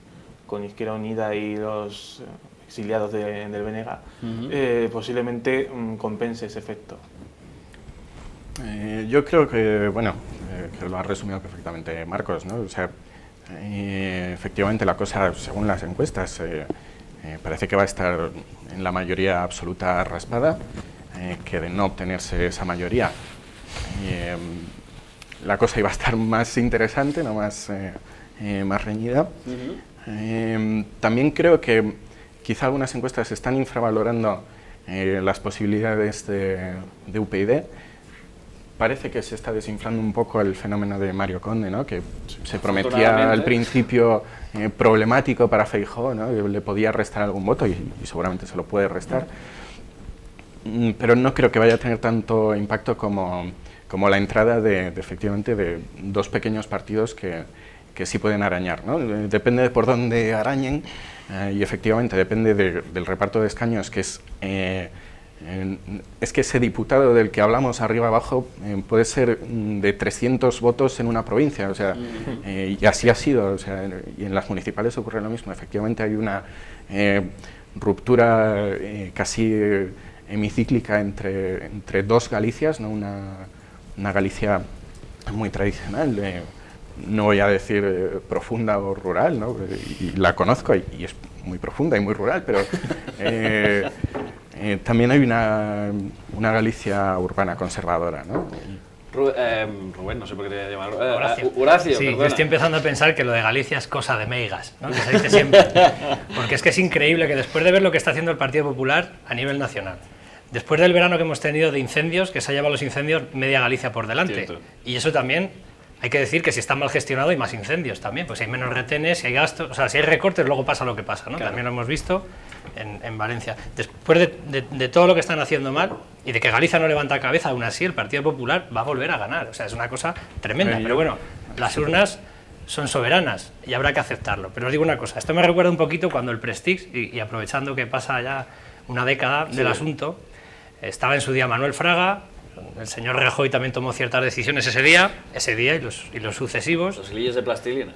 Izquierda Unida y los exiliados del BNG, posiblemente compense ese efecto. Yo creo que, que lo ha resumido perfectamente Marcos, ¿no? O sea, efectivamente la cosa, según las encuestas, parece que va a estar en la mayoría absoluta raspada, que de no obtenerse esa mayoría, la cosa iba a estar más interesante, no más reñida. También creo que quizá algunas encuestas están infravalorando las posibilidades de UPyD. Parece que se está desinflando un poco el fenómeno de Mario Conde, ¿no? Que se prometía al principio problemático para Feijóo, ¿no? Le podía restar algún voto y seguramente se lo puede restar, pero no creo que vaya a tener tanto impacto como la entrada efectivamente de 2 pequeños partidos que sí pueden arañar, ¿no? Depende de por dónde arañen y efectivamente depende del reparto de escaños, que es que ese diputado del que hablamos arriba abajo puede ser de 300 votos en una provincia, o sea, y así ha sido, o sea, y en las municipales ocurre lo mismo. Efectivamente hay una ruptura casi hemicíclica entre 2 Galicias, ¿no? Una Galicia muy tradicional, no voy a decir profunda o rural, ¿no? Y la conozco y es muy profunda y muy rural, pero también hay una Galicia urbana conservadora, ¿no? Rubén, no sé por qué te llamar. Horacio, sí, perdona. Estoy empezando a pensar que lo de Galicia es cosa de meigas, ¿no? Que se dice siempre. Porque es que es increíble que después de ver lo que está haciendo el Partido Popular a nivel nacional, después del verano que hemos tenido de incendios, que se ha llevado los incendios media Galicia por delante. Cierto. Y eso también hay que decir que si está mal gestionado hay más incendios también, pues si hay menos retenes, si hay gastos, o sea, si hay recortes luego pasa lo que pasa, ¿no? Claro. También lo hemos visto en Valencia. Después de todo lo que están haciendo mal y de que Galicia no levanta cabeza, aún así el Partido Popular va a volver a ganar, o sea, es una cosa tremenda, pero bueno, las urnas son soberanas y habrá que aceptarlo. Pero os digo una cosa, esto me recuerda un poquito cuando el Prestige, y aprovechando que pasa ya una década del asunto, estaba en su día Manuel Fraga, el señor Rajoy también tomó ciertas decisiones ese día y los sucesivos. Los hilillos de plastilina.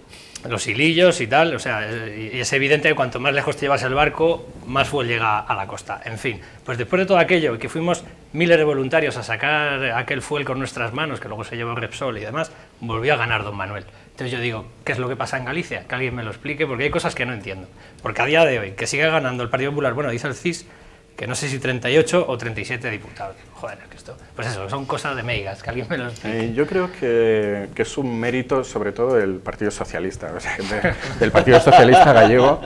Los hilillos y tal, o sea, y es evidente que cuanto más lejos te llevas el barco, más fuel llega a la costa. En fin, pues después de todo aquello, y que fuimos miles de voluntarios a sacar aquel fuel con nuestras manos, que luego se llevó Repsol y demás, volvió a ganar don Manuel. Entonces yo digo, ¿qué es lo que pasa en Galicia? Que alguien me lo explique, porque hay cosas que no entiendo. Porque a día de hoy, que sigue ganando el Partido Popular, bueno, dice el CIS que no sé si 38 o 37 diputados. Joder, que esto... Pues eso, son cosas de meigas, que alguien me lo explique. Yo creo que es un mérito sobre todo del Partido Socialista, o sea, del Partido Socialista gallego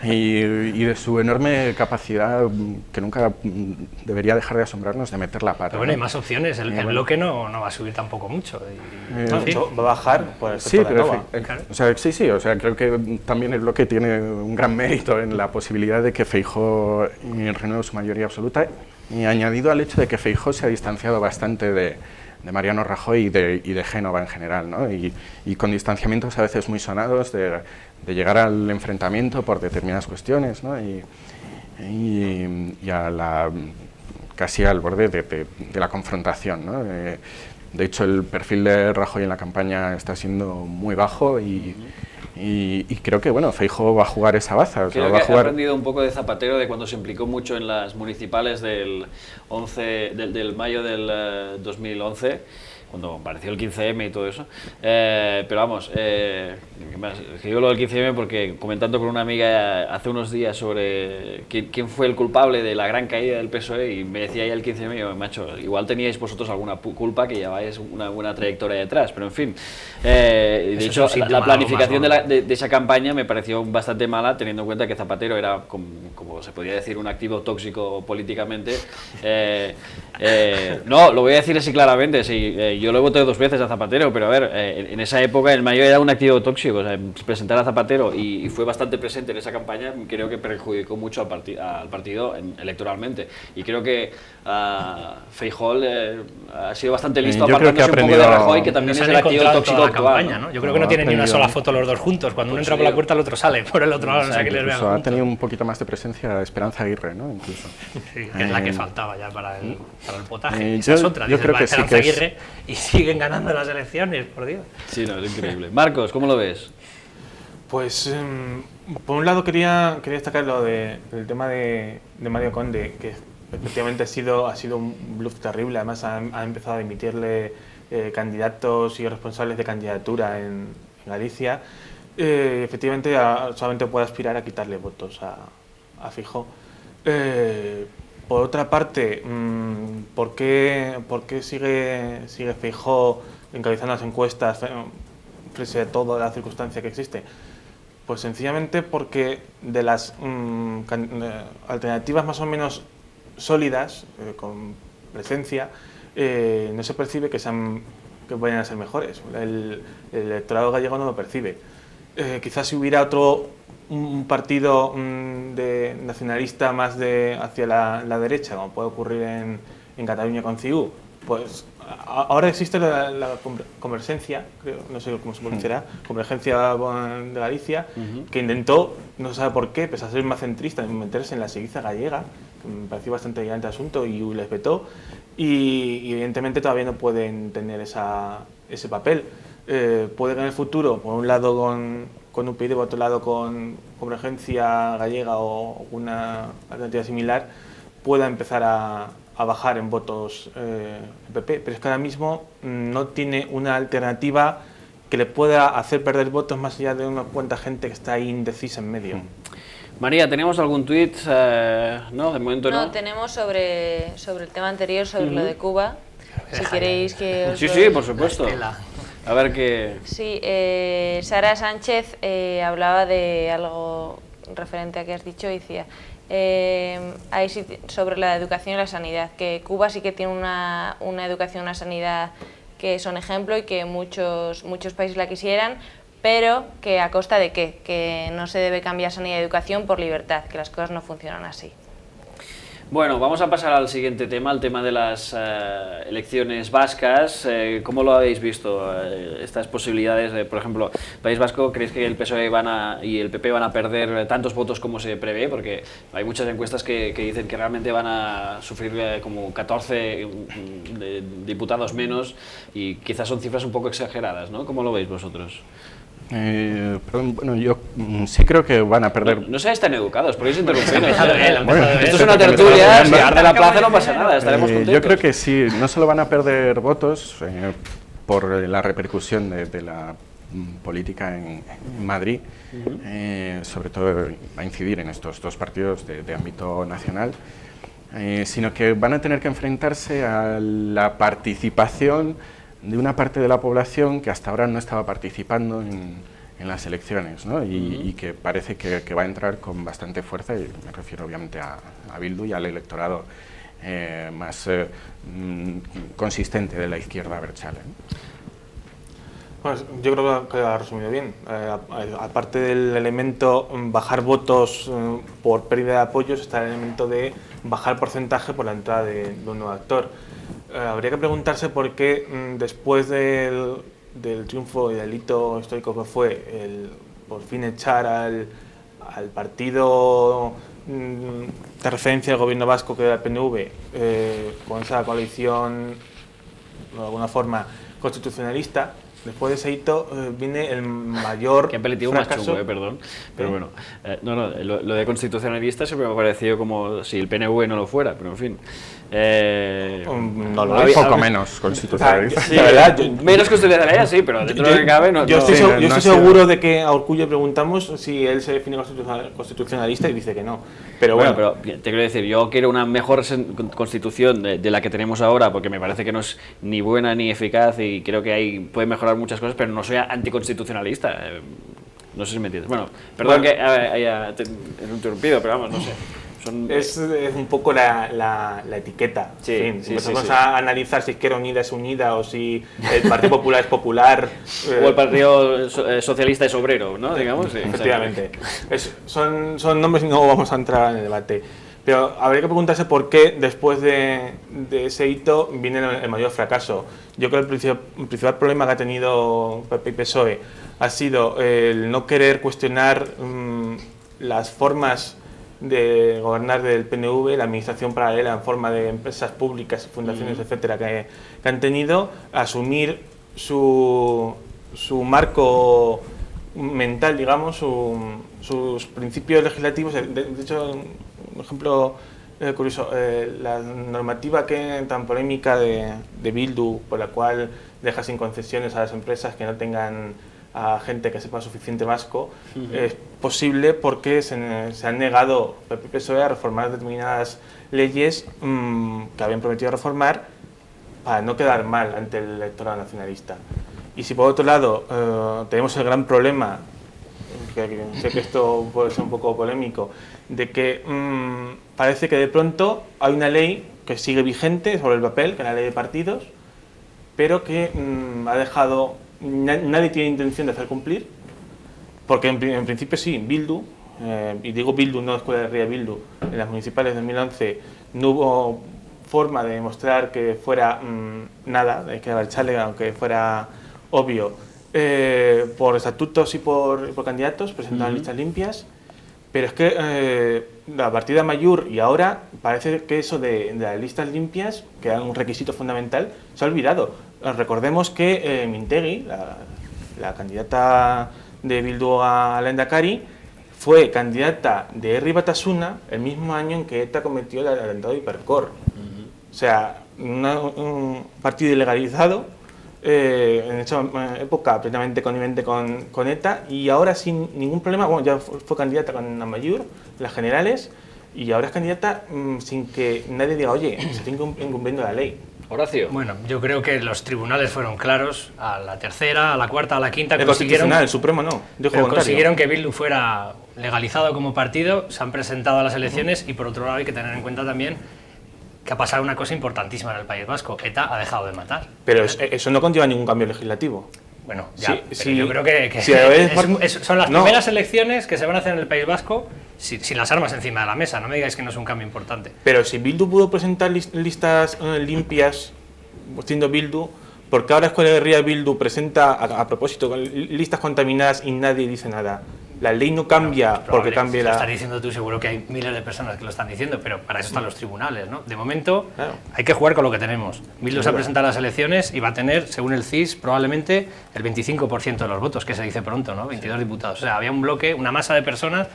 y de su enorme capacidad, que nunca debería dejar de asombrarnos, de meter la pata. Pero bueno, hay más opciones, el bloque no va a subir tampoco mucho. En fin, va a bajar por el sí, pero claro. o sea, creo que también el bloque tiene un gran mérito en la posibilidad de que Feijóo renueve su mayoría absoluta, y añadido al hecho de que Feijóo se ha distanciado bastante de Mariano Rajoy y de Génova en general, ¿no? Y con distanciamientos a veces muy sonados de llegar al enfrentamiento por determinadas cuestiones, ¿no? y a la, casi al borde de la confrontación, ¿no? De hecho, el perfil de Rajoy en la campaña está siendo muy bajo y creo que, bueno, Feijóo va a jugar esa baza. Creo va que a jugar... ha aprendido un poco de Zapatero, de cuando se implicó mucho en las municipales del mayo del 2011, cuando apareció el 15M y todo eso. Pero vamos, digo lo del 15M porque comentando con una amiga hace unos días sobre quién fue el culpable de la gran caída del PSOE, y me decía ella el 15M, y yo, macho, igual teníais vosotros alguna culpa, que lleváis una buena trayectoria detrás, pero en fin. De hecho, la planificación de esa campaña me pareció bastante mala, teniendo en cuenta que Zapatero era, como se podía decir, un activo tóxico políticamente. No, lo voy a decir así claramente, sí, yo lo he votado 2 veces a Zapatero, pero a ver, en esa época el Mayo era un activo tóxico, o sea, presentar a Zapatero y fue bastante presente en esa campaña, creo que perjudicó mucho al partido electoralmente, y creo que Feijóo ha sido bastante listo, apartándose un poco de Rajoy, que también es el activo tóxico actual, campaña, ¿no? Yo creo que no tienen ni una sola foto los dos juntos, cuando uno entra por la puerta el otro sale por el otro lado, o sea, que les vean juntos. Ha tenido un poquito más de presencia Esperanza Aguirre, ¿no? Incluso. Sí, que es la que faltaba ya para el potaje. Esa es otra, yo creo que Esperanza Aguirre y siguen ganando las elecciones, por Dios. Sí, no, es increíble. Marcos, ¿cómo lo ves? Pues, por un lado quería destacar el tema de Mario Conde, que efectivamente ha sido un bluff terrible. Además, ha empezado a emitirle candidatos y responsables de candidatura en Galicia. Efectivamente, solamente puede aspirar a quitarle votos a Feijóo. Por otra parte, ¿por qué sigue Feijóo encabezando las encuestas frente a toda la circunstancia que existe? Pues sencillamente porque de las alternativas más o menos sólidas, con presencia, no se percibe que vayan a ser mejores. El electorado gallego no lo percibe. Quizás si hubiera un partido nacionalista más hacia la derecha, como puede ocurrir en Cataluña con CiU, pues ahora existe la Convergencia, creo, no sé cómo se pronunciará, Convergencia de Galicia, que intentó, no se sabe por qué, pese a ser más centrista, meterse en la seguiza gallega, que me pareció bastante brillante el asunto, y les vetó, y evidentemente todavía no pueden tener ese papel. Puede que en el futuro, por un lado con UPyD, por otro lado con Convergencia Gallega o una alternativa similar, pueda empezar a bajar en votos el PP, pero es que ahora mismo no tiene una alternativa que le pueda hacer perder votos más allá de una cuanta gente que está ahí indecisa en medio. María, ¿tenemos algún tuit? No, de momento no. No, tenemos sobre el tema anterior, sobre lo de Cuba. Si queréis que os... Sí, por supuesto. A ver qué... Sí, Sara Sánchez hablaba de algo referente a que has dicho, y decía sobre la educación y la sanidad, que Cuba sí que tiene una educación y una sanidad que son ejemplo y que muchos países la quisieran, pero que a costa de qué, que no se debe cambiar sanidad y educación por libertad, que las cosas no funcionan así. Bueno, vamos a pasar al siguiente tema, el tema de las elecciones vascas. ¿Cómo lo habéis visto? Estas posibilidades, por ejemplo, País Vasco, ¿creéis que el PSOE y el PP van a perder tantos votos como se prevé? Porque hay muchas encuestas que dicen que realmente van a sufrir como 14 diputados menos, y quizás son cifras un poco exageradas, ¿no? ¿Cómo lo veis vosotros? Bueno, yo sí creo que van a perder... No seáis tan educados, podéis interrumpir. Bueno, esto es una tertulia, si arde la plaza no pasa nada, estaremos contentos. Yo creo que sí, no solo van a perder votos por la repercusión de la política en Madrid, sobre todo va a incidir en estos dos partidos de ámbito nacional, sino que van a tener que enfrentarse a la participación de una parte de la población que hasta ahora no estaba participando en las elecciones, ¿no? Y que parece que va a entrar con bastante fuerza, y me refiero obviamente a Bildu y al electorado más consistente de la izquierda abertzale, ¿no? Bueno, yo creo que lo ha resumido bien. Aparte del elemento bajar votos por pérdida de apoyos, está el elemento de bajar porcentaje por la entrada de un nuevo actor. Habría que preguntarse por qué después del triunfo y del hito histórico que fue el por fin echar al partido de referencia del gobierno vasco, que era el PNV, con esa coalición de alguna forma constitucionalista. Después de ese hito viene el mayor Qué apelativo fracaso. más chungo, perdón. Pero bueno, lo de constitucionalista siempre me ha parecido como si el PNV no lo fuera, pero en fin. No lo Un es. poco menos constitucionalista. Sí, La verdad, menos constitucionalista, sí, pero dentro de lo que cabe no. Yo estoy, Sí, yo no estoy ha sido- seguro de que a Urkullu le preguntamos si él se define constitucionalista y dice que no. Pero Bueno, bueno, pero te quiero decir, yo quiero una mejor constitución de la que tenemos ahora, porque me parece que no es ni buena ni eficaz y creo que ahí puede mejorar muchas cosas, pero no soy anticonstitucionalista. No sé si me entiendes. Bueno, perdón Bueno. que haya interrumpido, pero vamos, no sé. es un poco la etiqueta. Sí, En fin, si sí, empezamos sí. a analizar si Izquierda Unida es unida o si el Partido Popular es popular. O el Partido Socialista es obrero, ¿no? Digamos. Sí, Efectivamente. Son nombres y no vamos a entrar en el debate. Pero habría que preguntarse por qué después de ese hito viene el mayor fracaso. Yo creo que el principal problema que ha tenido PP y PSOE ha sido el no querer cuestionar las formas de gobernar del PNV, la administración paralela en forma de empresas públicas, fundaciones, etcétera, que han tenido, asumir su marco mental, digamos, sus principios legislativos. De hecho, un ejemplo curioso, la normativa tan polémica de Bildu, por la cual deja sin concesiones a las empresas que no tengan a gente que sepa suficiente vasco, es posible porque se han negado PP y PSOE a reformar determinadas leyes que habían prometido reformar para no quedar mal ante el electorado nacionalista. Y si por otro lado tenemos el gran problema, que sé que esto puede ser un poco polémico, de que parece que de pronto hay una ley que sigue vigente sobre el papel, que es la ley de partidos, pero que ha dejado, nadie tiene intención de hacer cumplir, porque en principio sí, Bildu, y digo Bildu, no Escuela de Ría Bildu, en las municipales de 2011 no hubo forma de demostrar que fuera nada, de que abertzale, aunque fuera obvio, por estatutos y por candidatos, presentaban listas limpias, pero es que a partir de Amaiur y ahora parece que eso de las listas limpias, que era un requisito fundamental, se ha olvidado. Recordemos que Mintegi, la candidata de Bildu a Lehendakari, fue candidata de Herri Batasuna el mismo año en que ETA cometió el atentado de Hipercor. O sea, un partido ilegalizado, en esa época plenamente connivente con ETA, y ahora sin ningún problema, bueno, ya fue candidata con Amaiur, las generales, y ahora es candidata sin que nadie diga, oye, se está incumpliendo la ley. Horacio. Bueno, yo creo que los tribunales fueron claros, a la tercera, a la cuarta, a la quinta, El Constitucional, el Supremo no, dijo pero contrario. consiguieron que Bildu fuera legalizado como partido, se han presentado a las elecciones y por otro lado hay que tener en cuenta también que ha pasado una cosa importantísima en el País Vasco, ETA ha dejado de matar. Pero eso no conlleva ningún cambio legislativo. Bueno, ya, Sí, pero sí. yo creo que Sí, a ver, son las no. primeras elecciones que se van a hacer en el País Vasco sin las armas encima de la mesa, no me digáis que no es un cambio importante. Pero si Bildu pudo presentar listas limpias, siendo Bildu, ¿por qué ahora Escuela de Ría Bildu presenta, a propósito, listas contaminadas y nadie dice nada? La ley no cambia porque cambie Lo la... estás diciendo tú, seguro que hay miles de personas que lo están diciendo, pero para eso están los tribunales, ¿no? De momento Claro. hay que jugar con lo que tenemos. Bildu se ha duda. presentado a las elecciones y va a tener, según el CIS, probablemente el 25% de los votos, que se dice pronto, ¿no? 22 diputados. O sea, había un bloque, una masa de personas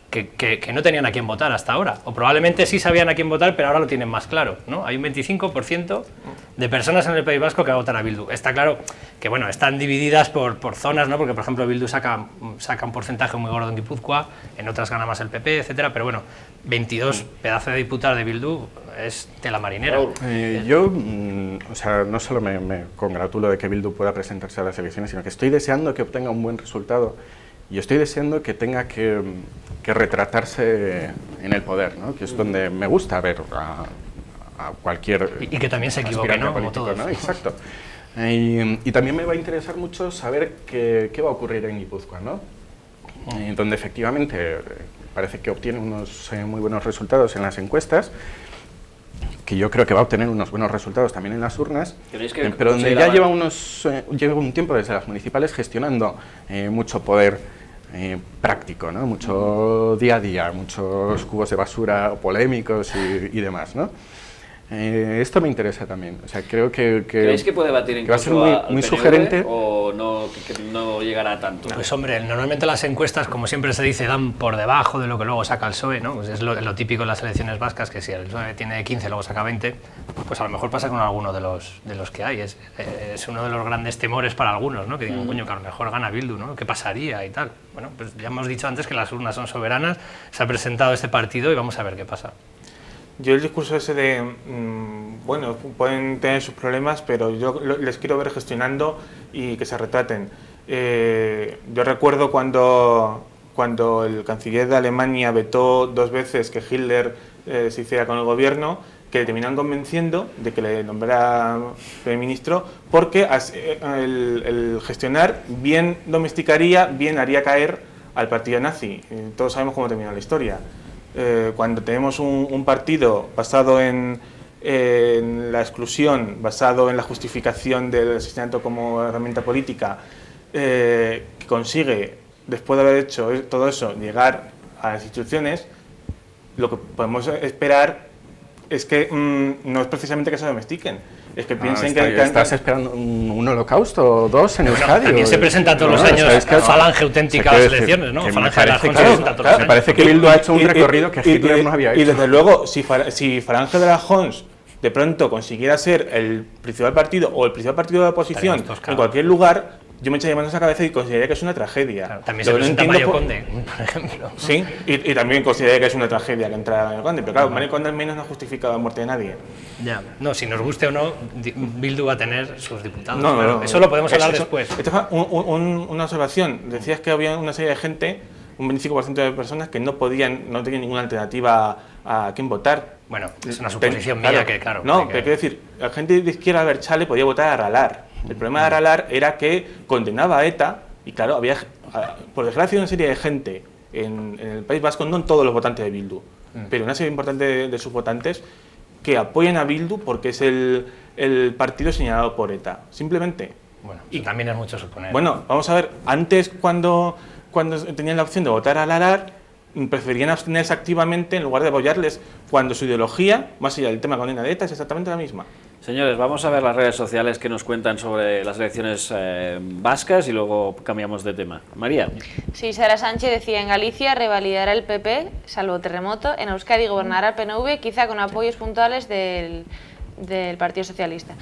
que no tenían a quién votar hasta ahora, o probablemente sí sabían a quién votar, pero ahora lo tienen más claro, ¿no? Hay un 25% de personas en el País Vasco que va a votar a Bildu. Está claro que, bueno, están divididas por zonas, ¿no? Porque, por ejemplo, Bildu saca un porcentaje muy gordo en Guipúzcoa, en otras gana más el PP, etcétera, pero bueno, 22 pedazos de diputados de Bildu es tela marinera. Yo, o sea, no solo me congratulo de que Bildu pueda presentarse a las elecciones, sino que estoy deseando que obtenga un buen resultado. Y estoy deseando que tenga que retratarse en el poder, ¿no? Que es donde me gusta ver a cualquier... Y que también se equivoque, ¿no? Como todos. ¿no? Exacto. Y también me va a interesar mucho saber qué va a ocurrir en Guipúzcoa, ¿no? Donde efectivamente parece que obtiene unos muy buenos resultados en las encuestas, que yo creo que va a obtener unos buenos resultados también en las urnas, pero donde ya lleva un tiempo desde las municipales gestionando mucho poder práctico, ¿no? Mucho día a día, muchos cubos de basura polémicos y demás, ¿no? Esto me interesa también, o sea, creo que ¿creéis que puede batir va a ser incluso muy al sugerente PNV o no, que no llegará a tanto? Pues hombre, normalmente las encuestas, como siempre se dice, dan por debajo de lo que luego saca el PSOE, ¿no? Pues es lo típico en las elecciones vascas, que si el PSOE tiene 15 y luego saca 20, pues a lo mejor pasa con alguno de los que hay. Es uno de los grandes temores para algunos, ¿no? Que digan, coño, que a lo mejor gana Bildu, ¿no? ¿Qué pasaría y tal? Bueno, pues ya hemos dicho antes que las urnas son soberanas, se ha presentado este partido y vamos a ver qué pasa. Yo el discurso ese de, bueno, pueden tener sus problemas, pero yo les quiero ver gestionando y que se retraten. Yo recuerdo cuando el canciller de Alemania vetó 2 veces que Hitler se hiciera con el gobierno, que le terminaron convenciendo de que le nombrara primer ministro, porque el gestionar bien domesticaría, bien haría caer al partido nazi. Todos sabemos cómo terminó la historia. Cuando tenemos un partido basado en la exclusión, basado en la justificación del asesinato como herramienta política, que consigue, después de haber hecho todo eso, llegar a las instituciones, lo que podemos esperar es que no es precisamente que se domestiquen, es que piensen que... ¿Estás esperando un holocausto o 2 en Euskadi? También se presenta todos los años Falange Auténtica a las elecciones, ¿no? Falange de la Alfonso se presenta todos los años. Me parece que Bildu ha hecho un recorrido que Hitler no había hecho. Y desde luego, si Falange de la Hons de pronto consiguiera ser el principal partido o el principal partido de la oposición en cualquier lugar, yo me echaría manos a la cabeza y consideraría que es una tragedia. Claro, también se presenta Mario Conde, por ejemplo. Sí, y también consideraría que es una tragedia que entra Mario Conde, pero claro, Mario Conde al menos no ha justificado la muerte de nadie. Ya, no, si nos guste o no, Bildu va a tener sus diputados. No, pero eso lo podemos hablar después. Esto fue una observación. Decías que había una serie de gente, un 25% de personas que no tenían ninguna alternativa a quién votar. Bueno, es una suposición mía que, claro. No, pero quiero decir, la gente de izquierda Abertzale podía votar a Aralar. El problema de Aralar era que condenaba a ETA y, claro, había, por desgracia, una serie de gente en el País Vasco, no en todos los votantes de Bildu, pero una serie importante de sus votantes que apoyan a Bildu porque es el partido señalado por ETA, simplemente. Bueno, y también es mucho suponer. Bueno, vamos a ver, antes cuando tenían la opción de votar a Aralar, preferían abstenerse activamente en lugar de apoyarles, cuando su ideología, más allá del tema condena de ETA, es exactamente la misma. Señores, vamos a ver las redes sociales que nos cuentan sobre las elecciones vascas y luego cambiamos de tema. María. Sí, Sara Sánchez decía, en Galicia revalidará el PP, salvo terremoto, en Euskadi gobernará el PNV, quizá con apoyos puntuales del Partido Socialista.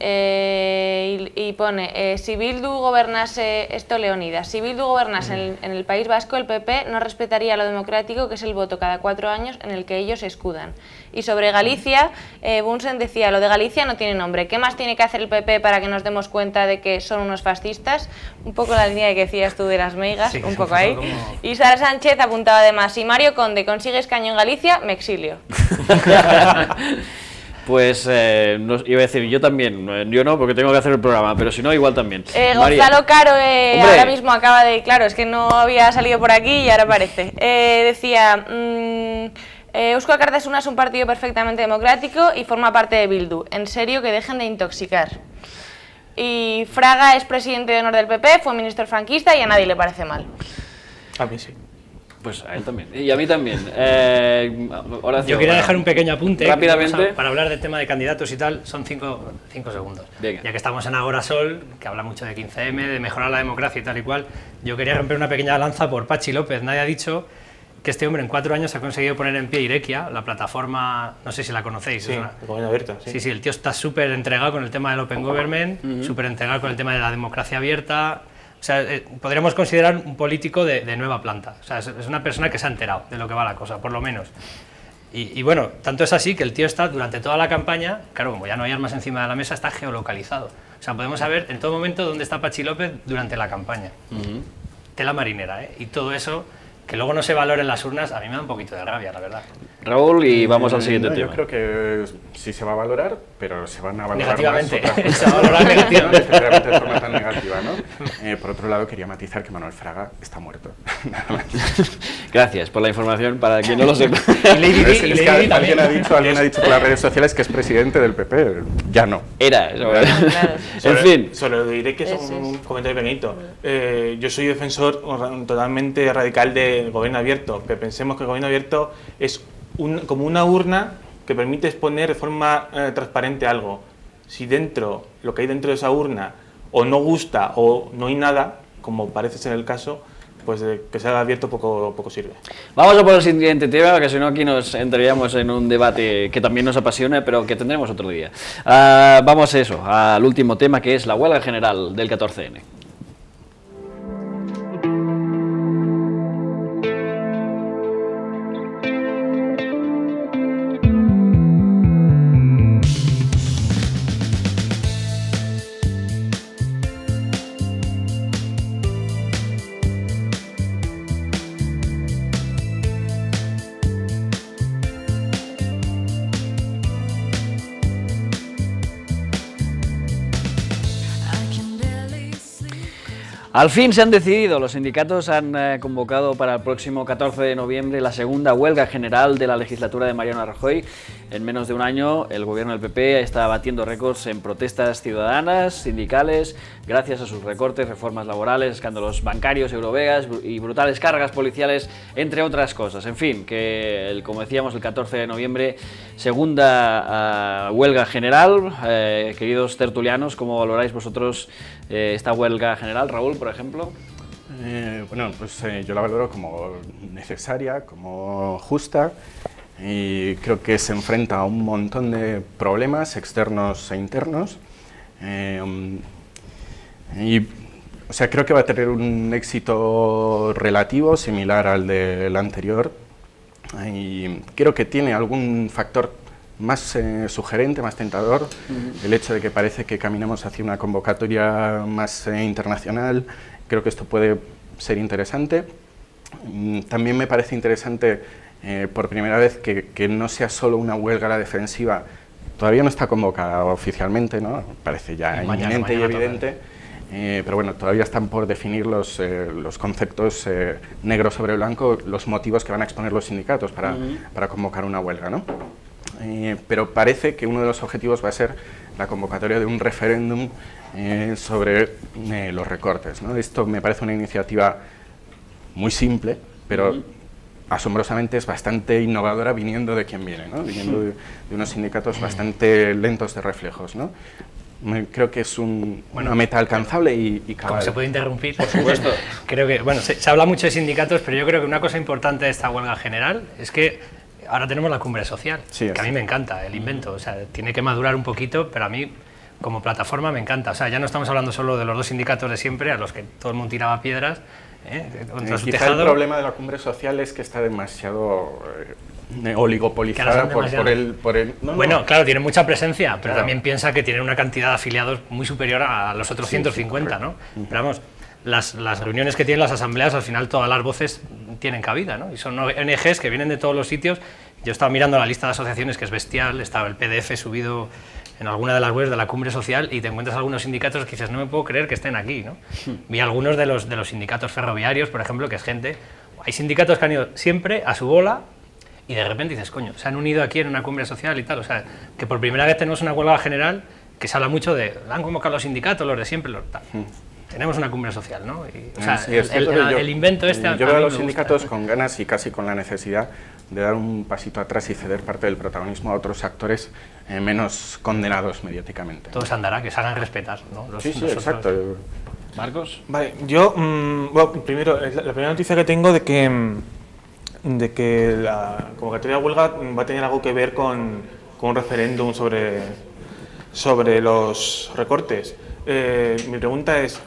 Y pone, si Bildu gobernase, esto Leonidas, si Bildu gobernase en el País Vasco, el PP no respetaría lo democrático que es el voto cada 4 años en el que ellos se escudan. Y sobre Galicia, Bunsen decía, lo de Galicia no tiene nombre, ¿qué más tiene que hacer el PP para que nos demos cuenta de que son unos fascistas? Un poco la línea que decías tú de las meigas, sí, un poco ahí. Como... Y Sara Sánchez apuntaba además, si Mario Conde consigue escaño en Galicia, me exilio. Pues iba a decir, yo también, yo no, porque tengo que hacer el programa, pero si no, igual también. Gonzalo Caro ahora mismo acaba de, claro, es que no había salido por aquí y ahora aparece. Decía, Eusko Alkartasuna es un partido perfectamente democrático y forma parte de Bildu. En serio, que dejen de intoxicar. Y Fraga es presidente de honor del PP, fue ministro franquista y a nadie le parece mal. A mí sí. Pues a él también. Y a mí también. Horacio, yo quería dejar un pequeño apunte rápidamente para hablar del tema de candidatos y tal. Son 5 segundos. Venga. Ya que estamos en Agorasol, que habla mucho de 15M, de mejorar la democracia y tal y cual, yo quería romper una pequeña lanza por Pachi López. Nadie ha dicho que este hombre en 4 años ha conseguido poner en pie Irekia, la plataforma, no sé si la conocéis. Sí, el gobierno abierto. Sí, el tío está súper entregado con el tema del Open Government, súper entregado con el tema de la democracia abierta. O sea, podríamos considerar un político de nueva planta. O sea, es una persona que se ha enterado de lo que va la cosa, por lo menos. Y bueno, tanto es así que el tío está durante toda la campaña, claro, como ya no hay armas encima de la mesa, está geolocalizado. O sea, podemos saber en todo momento dónde está Pachi López durante la campaña. Tela marinera, ¿eh? Y todo eso, que luego no se valore en las urnas, a mí me da un poquito de rabia, la verdad. Raúl, y vamos al siguiente tema. Yo creo que sí se va a valorar, pero se van a valorar negativamente. Más Se va a valorar negativamente. Efectivamente, de forma tan negativa, ¿no? Por otro lado, quería matizar que Manuel Fraga está muerto. Nada más. Gracias por la información, para quien no lo sepa. Y Lady Di, Es que alguien ha dicho por las redes sociales que es presidente del PP. Ya no. Era, eso. Claro. En fin. Solo lo diré que es un comentario pequeñito. Yo soy defensor totalmente radical del gobierno abierto, pero pensemos que el gobierno abierto es como una urna que permite exponer de forma transparente algo. Si dentro, lo que hay dentro de esa urna, o no gusta o no hay nada, como parece ser el caso, pues que se haga abierto poco sirve. Vamos a por el siguiente tema, que si no aquí nos entraríamos en un debate que también nos apasiona, pero que tendremos otro día. Vamos al último tema, que es la huelga general del 14N. Al fin se han decidido, los sindicatos han convocado para el próximo 14 de noviembre la segunda huelga general de la legislatura de Mariano Rajoy. En menos de un año el gobierno del PP está batiendo récords en protestas ciudadanas, sindicales, gracias a sus recortes, reformas laborales, escándalos bancarios, Eurovegas y brutales cargas policiales, entre otras cosas. En fin, que como decíamos el 14 de noviembre, segunda huelga general. Queridos tertulianos, ¿cómo valoráis vosotros esta huelga general? Raúl, por ejemplo. Bueno, pues yo la valoro como necesaria, como justa, y creo que se enfrenta a un montón de problemas externos e internos. O sea, creo que va a tener un éxito relativo similar al del anterior, y creo que tiene algún factor más sugerente, más tentador, el hecho de que parece que caminamos hacia una convocatoria más internacional. Creo que esto puede ser interesante. También me parece interesante por primera vez que no sea solo una huelga a la defensiva. Todavía no está convocada oficialmente, ¿no? Parece ya inminente y evidente, pero bueno, todavía están por definir los conceptos negro sobre blanco, los motivos que van a exponer los sindicatos para convocar una huelga, ¿no? Pero parece que uno de los objetivos va a ser la convocatoria de un referéndum sobre los recortes, ¿no? Esto me parece una iniciativa muy simple, pero asombrosamente es bastante innovadora viniendo de quien viene, ¿no? Viniendo de unos sindicatos bastante lentos de reflejos, ¿no? Creo que es una meta alcanzable y cabal. ¿Cómo se puede interrumpir? Por supuesto. Creo que, bueno, se habla mucho de sindicatos, pero yo creo que una cosa importante de esta huelga general es que ahora tenemos la cumbre social, que a mí me encanta el invento. O sea, tiene que madurar un poquito, pero a mí como plataforma me encanta. O sea, ya no estamos hablando solo de los dos sindicatos de siempre, a los que todo el mundo tiraba piedras contra su quizá tejado. El problema de la cumbre social es que está demasiado oligopolizada por el... Bueno, claro, tiene mucha presencia, pero también piensa que tiene una cantidad de afiliados muy superior a los otros 150, ¿no? Pero vamos, las reuniones que tienen las asambleas, al final todas las voces tienen cabida, ¿no? Y son ONGs que vienen de todos los sitios. Yo estaba mirando la lista de asociaciones, que es bestial, estaba el PDF subido en alguna de las webs de la cumbre social, y te encuentras algunos sindicatos que dices, no me puedo creer que estén aquí, ¿no? Vi algunos de los sindicatos ferroviarios, por ejemplo, que es gente... Hay sindicatos que han ido siempre a su bola, y de repente dices, coño, se han unido aquí en una cumbre social y tal. O sea, que por primera vez tenemos una huelga general que se habla mucho de, han convocado los sindicatos, los de siempre, los tal. Tenemos una cumbre social, ¿no? Y, o sea, sí, el invento este... Yo veo a los sindicatos con ganas y casi con la necesidad de dar un pasito atrás y ceder parte del protagonismo a otros actores menos condenados mediáticamente. Todo se andará, que se hagan respetar, ¿no? Sí, exacto. Marcos. Vale, yo, bueno, primero, la primera noticia que tengo de que de que la convocatoria de huelga va a tener algo que ver con un referéndum sobre los recortes. Mi pregunta es,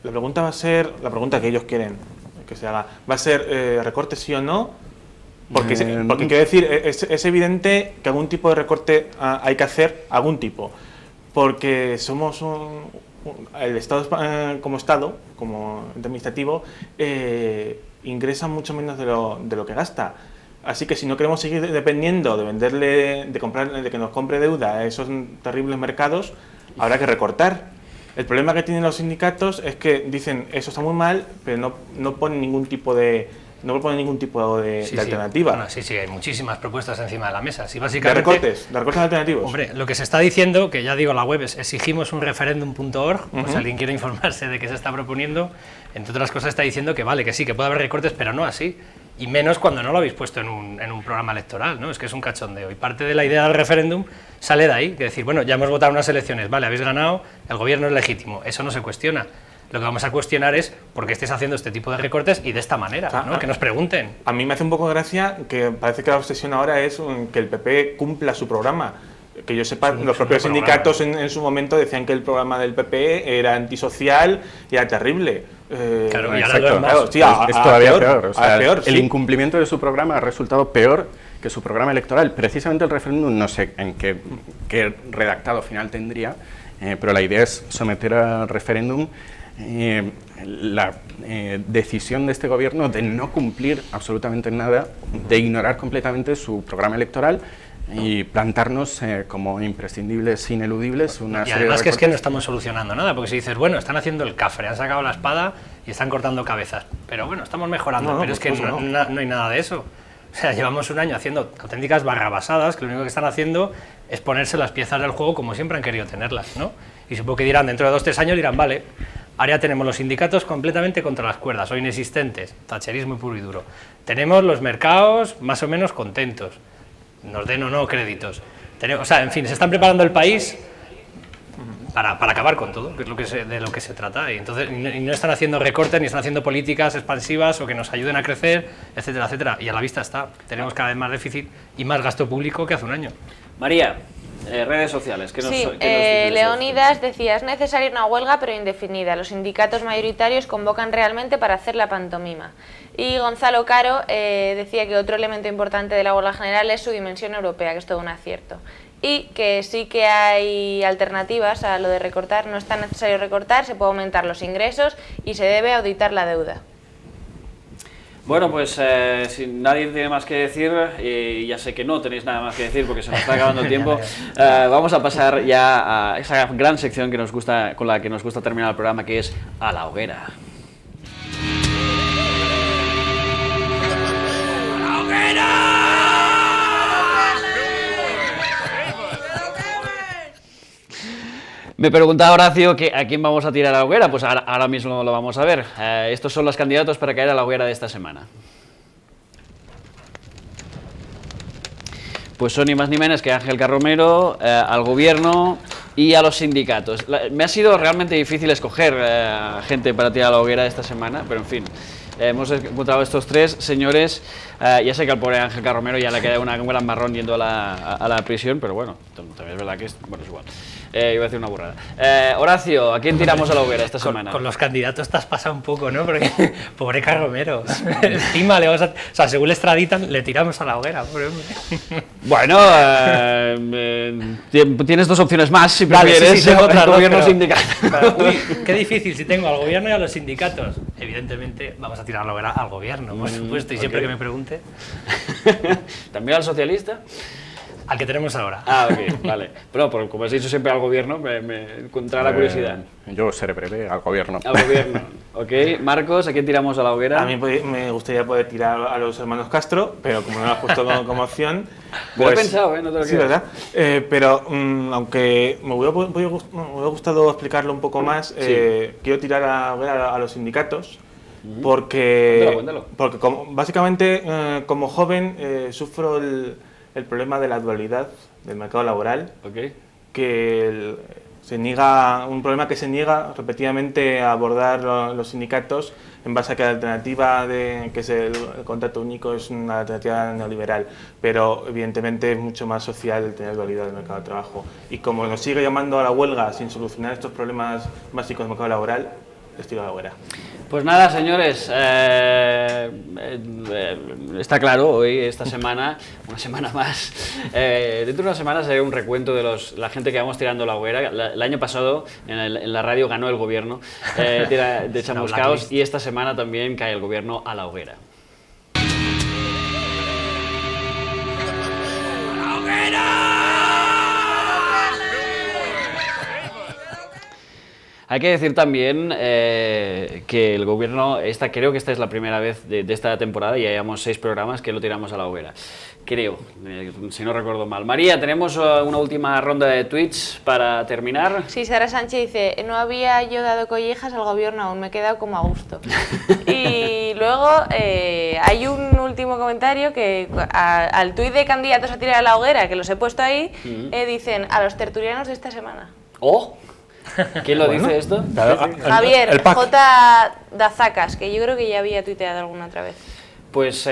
la pregunta que ellos quieren que se haga, ¿va a ser recorte sí o no? Porque quiero decir, es evidente que algún tipo de recorte hay que hacer, algún tipo, porque somos el Estado como Estado, como ente administrativo, ingresa mucho menos de lo que gasta. Así que si no queremos seguir dependiendo de venderle, de que nos compre deuda a esos terribles mercados, habrá que recortar. El problema que tienen los sindicatos es que dicen eso está muy mal, pero no ponen ningún tipo de alternativa. Bueno, sí, hay muchísimas propuestas encima de la mesa. Sí, básicamente, de recortes alternativos. Hombre, lo que se está diciendo, que ya digo, la web es exigimusunreferendum.org, pues si alguien quiere informarse de qué se está proponiendo, entre otras cosas está diciendo que vale, que sí, que puede haber recortes, pero no así. Y menos cuando no lo habéis puesto en un programa electoral, ¿no? Es que es un cachondeo. Y parte de la idea del referéndum sale de ahí, que decir, bueno, ya hemos votado unas elecciones, vale, habéis ganado, el gobierno es legítimo, eso no se cuestiona. Lo que vamos a cuestionar es por qué estáis haciendo este tipo de recortes y de esta manera, ¿no? Que nos pregunten. A mí me hace un poco de gracia que parece que la obsesión ahora es que el PP cumpla su programa. Que yo sepa, los propios sindicatos en su momento decían que el programa del PP era antisocial y era terrible. Claro, y ahora lo es más. Claro, sí, es todavía peor. O sea, el incumplimiento de su programa ha resultado peor que su programa electoral. Precisamente el referéndum, no sé en qué redactado final tendría, pero la idea es someter al referéndum la decisión de este gobierno de no cumplir absolutamente nada, de ignorar completamente su programa electoral y plantarnos como imprescindibles, ineludibles, una y además que es que no estamos solucionando nada, porque si dices, bueno, están haciendo el cafre, han sacado la espada y están cortando cabezas, pero bueno, estamos mejorando, pero es que no hay nada de eso. O sea, llevamos un año haciendo auténticas barrabasadas, que lo único que están haciendo es ponerse las piezas del juego como siempre han querido tenerlas, ¿no? Y supongo que dirán, dentro de 2 o 3 años dirán, vale, ahora ya tenemos los sindicatos completamente contra las cuerdas, o inexistentes, tacherismo puro y duro. Tenemos los mercados más o menos contentos, nos den o no créditos. O sea, en fin, se están preparando el país para acabar con todo, que es de lo que se trata, y entonces y no están haciendo recortes, ni están haciendo políticas expansivas o que nos ayuden a crecer, etcétera, etcétera. Y a la vista está, tenemos cada vez más déficit y más gasto público que hace un año. María, redes sociales, ¿qué nos Sí, dices? Leónidas decía, es necesaria una huelga pero indefinida, los sindicatos mayoritarios convocan realmente para hacer la pantomima. Y Gonzalo Caro decía que otro elemento importante de la huelga general es su dimensión europea, que es todo un acierto. Y que sí que hay alternativas a lo de recortar, no es tan necesario recortar, se puede aumentar los ingresos y se debe auditar la deuda. Bueno, pues si nadie tiene más que decir, y ya sé que no tenéis nada más que decir porque se nos está acabando el tiempo, vamos a pasar ya a esa gran sección que nos gusta, con la que nos gusta terminar el programa, que es A la Hoguera. ¡A la hoguera! Me preguntaba Horacio que a quién vamos a tirar a la hoguera, pues ahora mismo lo vamos a ver. Estos son los candidatos para caer a la hoguera de esta semana. Pues son ni más ni menos que Ángel Carromero, al gobierno y a los sindicatos. Me ha sido realmente difícil escoger gente para tirar a la hoguera esta semana, pero en fin. Hemos encontrado estos 3 señores. Ya sé que al pobre Ángel Carromero ya le queda un gran marrón yendo a la prisión, pero bueno, también es verdad que es igual. Iba a decir una burrada. Horacio, ¿a quién tiramos a la hoguera esta semana? Con los candidatos te has pasado un poco, ¿no? Porque, pobre Carromero, encima le vamos a... O sea, según le extraditan, le tiramos a la hoguera, pobre hombre. Bueno, tienes 2 opciones más, si prefieres, tengo otras gobierno o pero, sindicato. Uy, qué difícil, si tengo al gobierno y a los sindicatos. Evidentemente, vamos a tirar a la hoguera al gobierno, por supuesto, y siempre que me pregunte. ¿También al socialista? Al que tenemos ahora. Ah, ok, vale. Pero como has dicho siempre al gobierno, me encontrará la curiosidad. Yo seré breve, al gobierno. Al gobierno, ok. Marcos, ¿a quién tiramos a la hoguera? A mí me gustaría poder tirar a los hermanos Castro, pero como no lo has puesto como opción... Pues, lo he pensado, no te lo sí, ¿verdad? Pero aunque me hubiera gustado explicarlo un poco más, quiero tirar a los sindicatos, porque básicamente como joven sufro el problema de la dualidad del mercado laboral, que Un problema que se niega repetidamente a abordar los sindicatos en base a que la alternativa que es el contrato único es una alternativa neoliberal, pero evidentemente es mucho más social el tener dualidad del mercado de trabajo. Y como nos sigue llamando a la huelga sin solucionar estos problemas básicos del mercado laboral, les tiro a la hoguera. Pues nada, señores, está claro, hoy, esta semana, una semana más, dentro de unas semanas haré un recuento de la gente que vamos tirando la hoguera. El año pasado en la radio ganó el gobierno de Chamuscaos y esta semana también cae el gobierno a la hoguera. Hay que decir también que el gobierno, creo que esta es la primera vez de esta temporada, y ya llevamos 6 programas que lo tiramos a la hoguera. Creo, si no recuerdo mal. María, tenemos una última ronda de tweets para terminar. Sí, Sara Sánchez dice, no había yo dado collejas al gobierno aún, me he quedado como a gusto. Y luego hay un último comentario que al tuit de candidatos a tirar a la hoguera, que los he puesto ahí, dicen a los tertulianos de esta semana. ¡Oh! ¿Quién lo dice esto? Javier J. Dazacas, que yo creo que ya había tuiteado alguna otra vez. Pues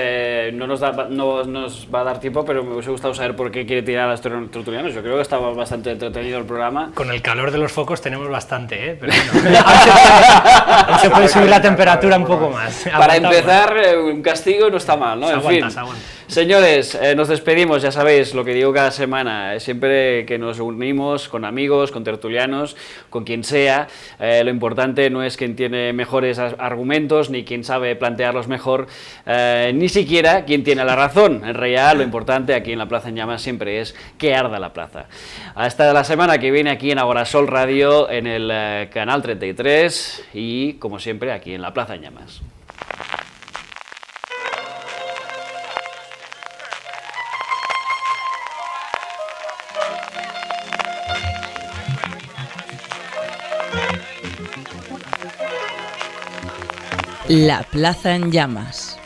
no nos va a dar tiempo, pero me hubiese gustado saber por qué quiere tirar a los tertulianos. Yo creo que estaba bastante entretenido el programa. Con el calor de los focos tenemos bastante, pero bueno. Aún se puede subir la temperatura un poco más. Para empezar, un castigo no está mal, ¿no? Se en aguanta, fin. se aguanta. Señores, nos despedimos, ya sabéis lo que digo cada semana, siempre que nos unimos con amigos, con tertulianos, con quien sea, lo importante no es quien tiene mejores argumentos, ni quien sabe plantearlos mejor, ni siquiera quien tiene la razón. En realidad lo importante aquí en la Plaza en Llamas siempre es que arda la plaza. Hasta la semana que viene aquí en Agorasol Radio, en el canal 33 y como siempre aquí en la Plaza en Llamas. La Plaza en Llamas.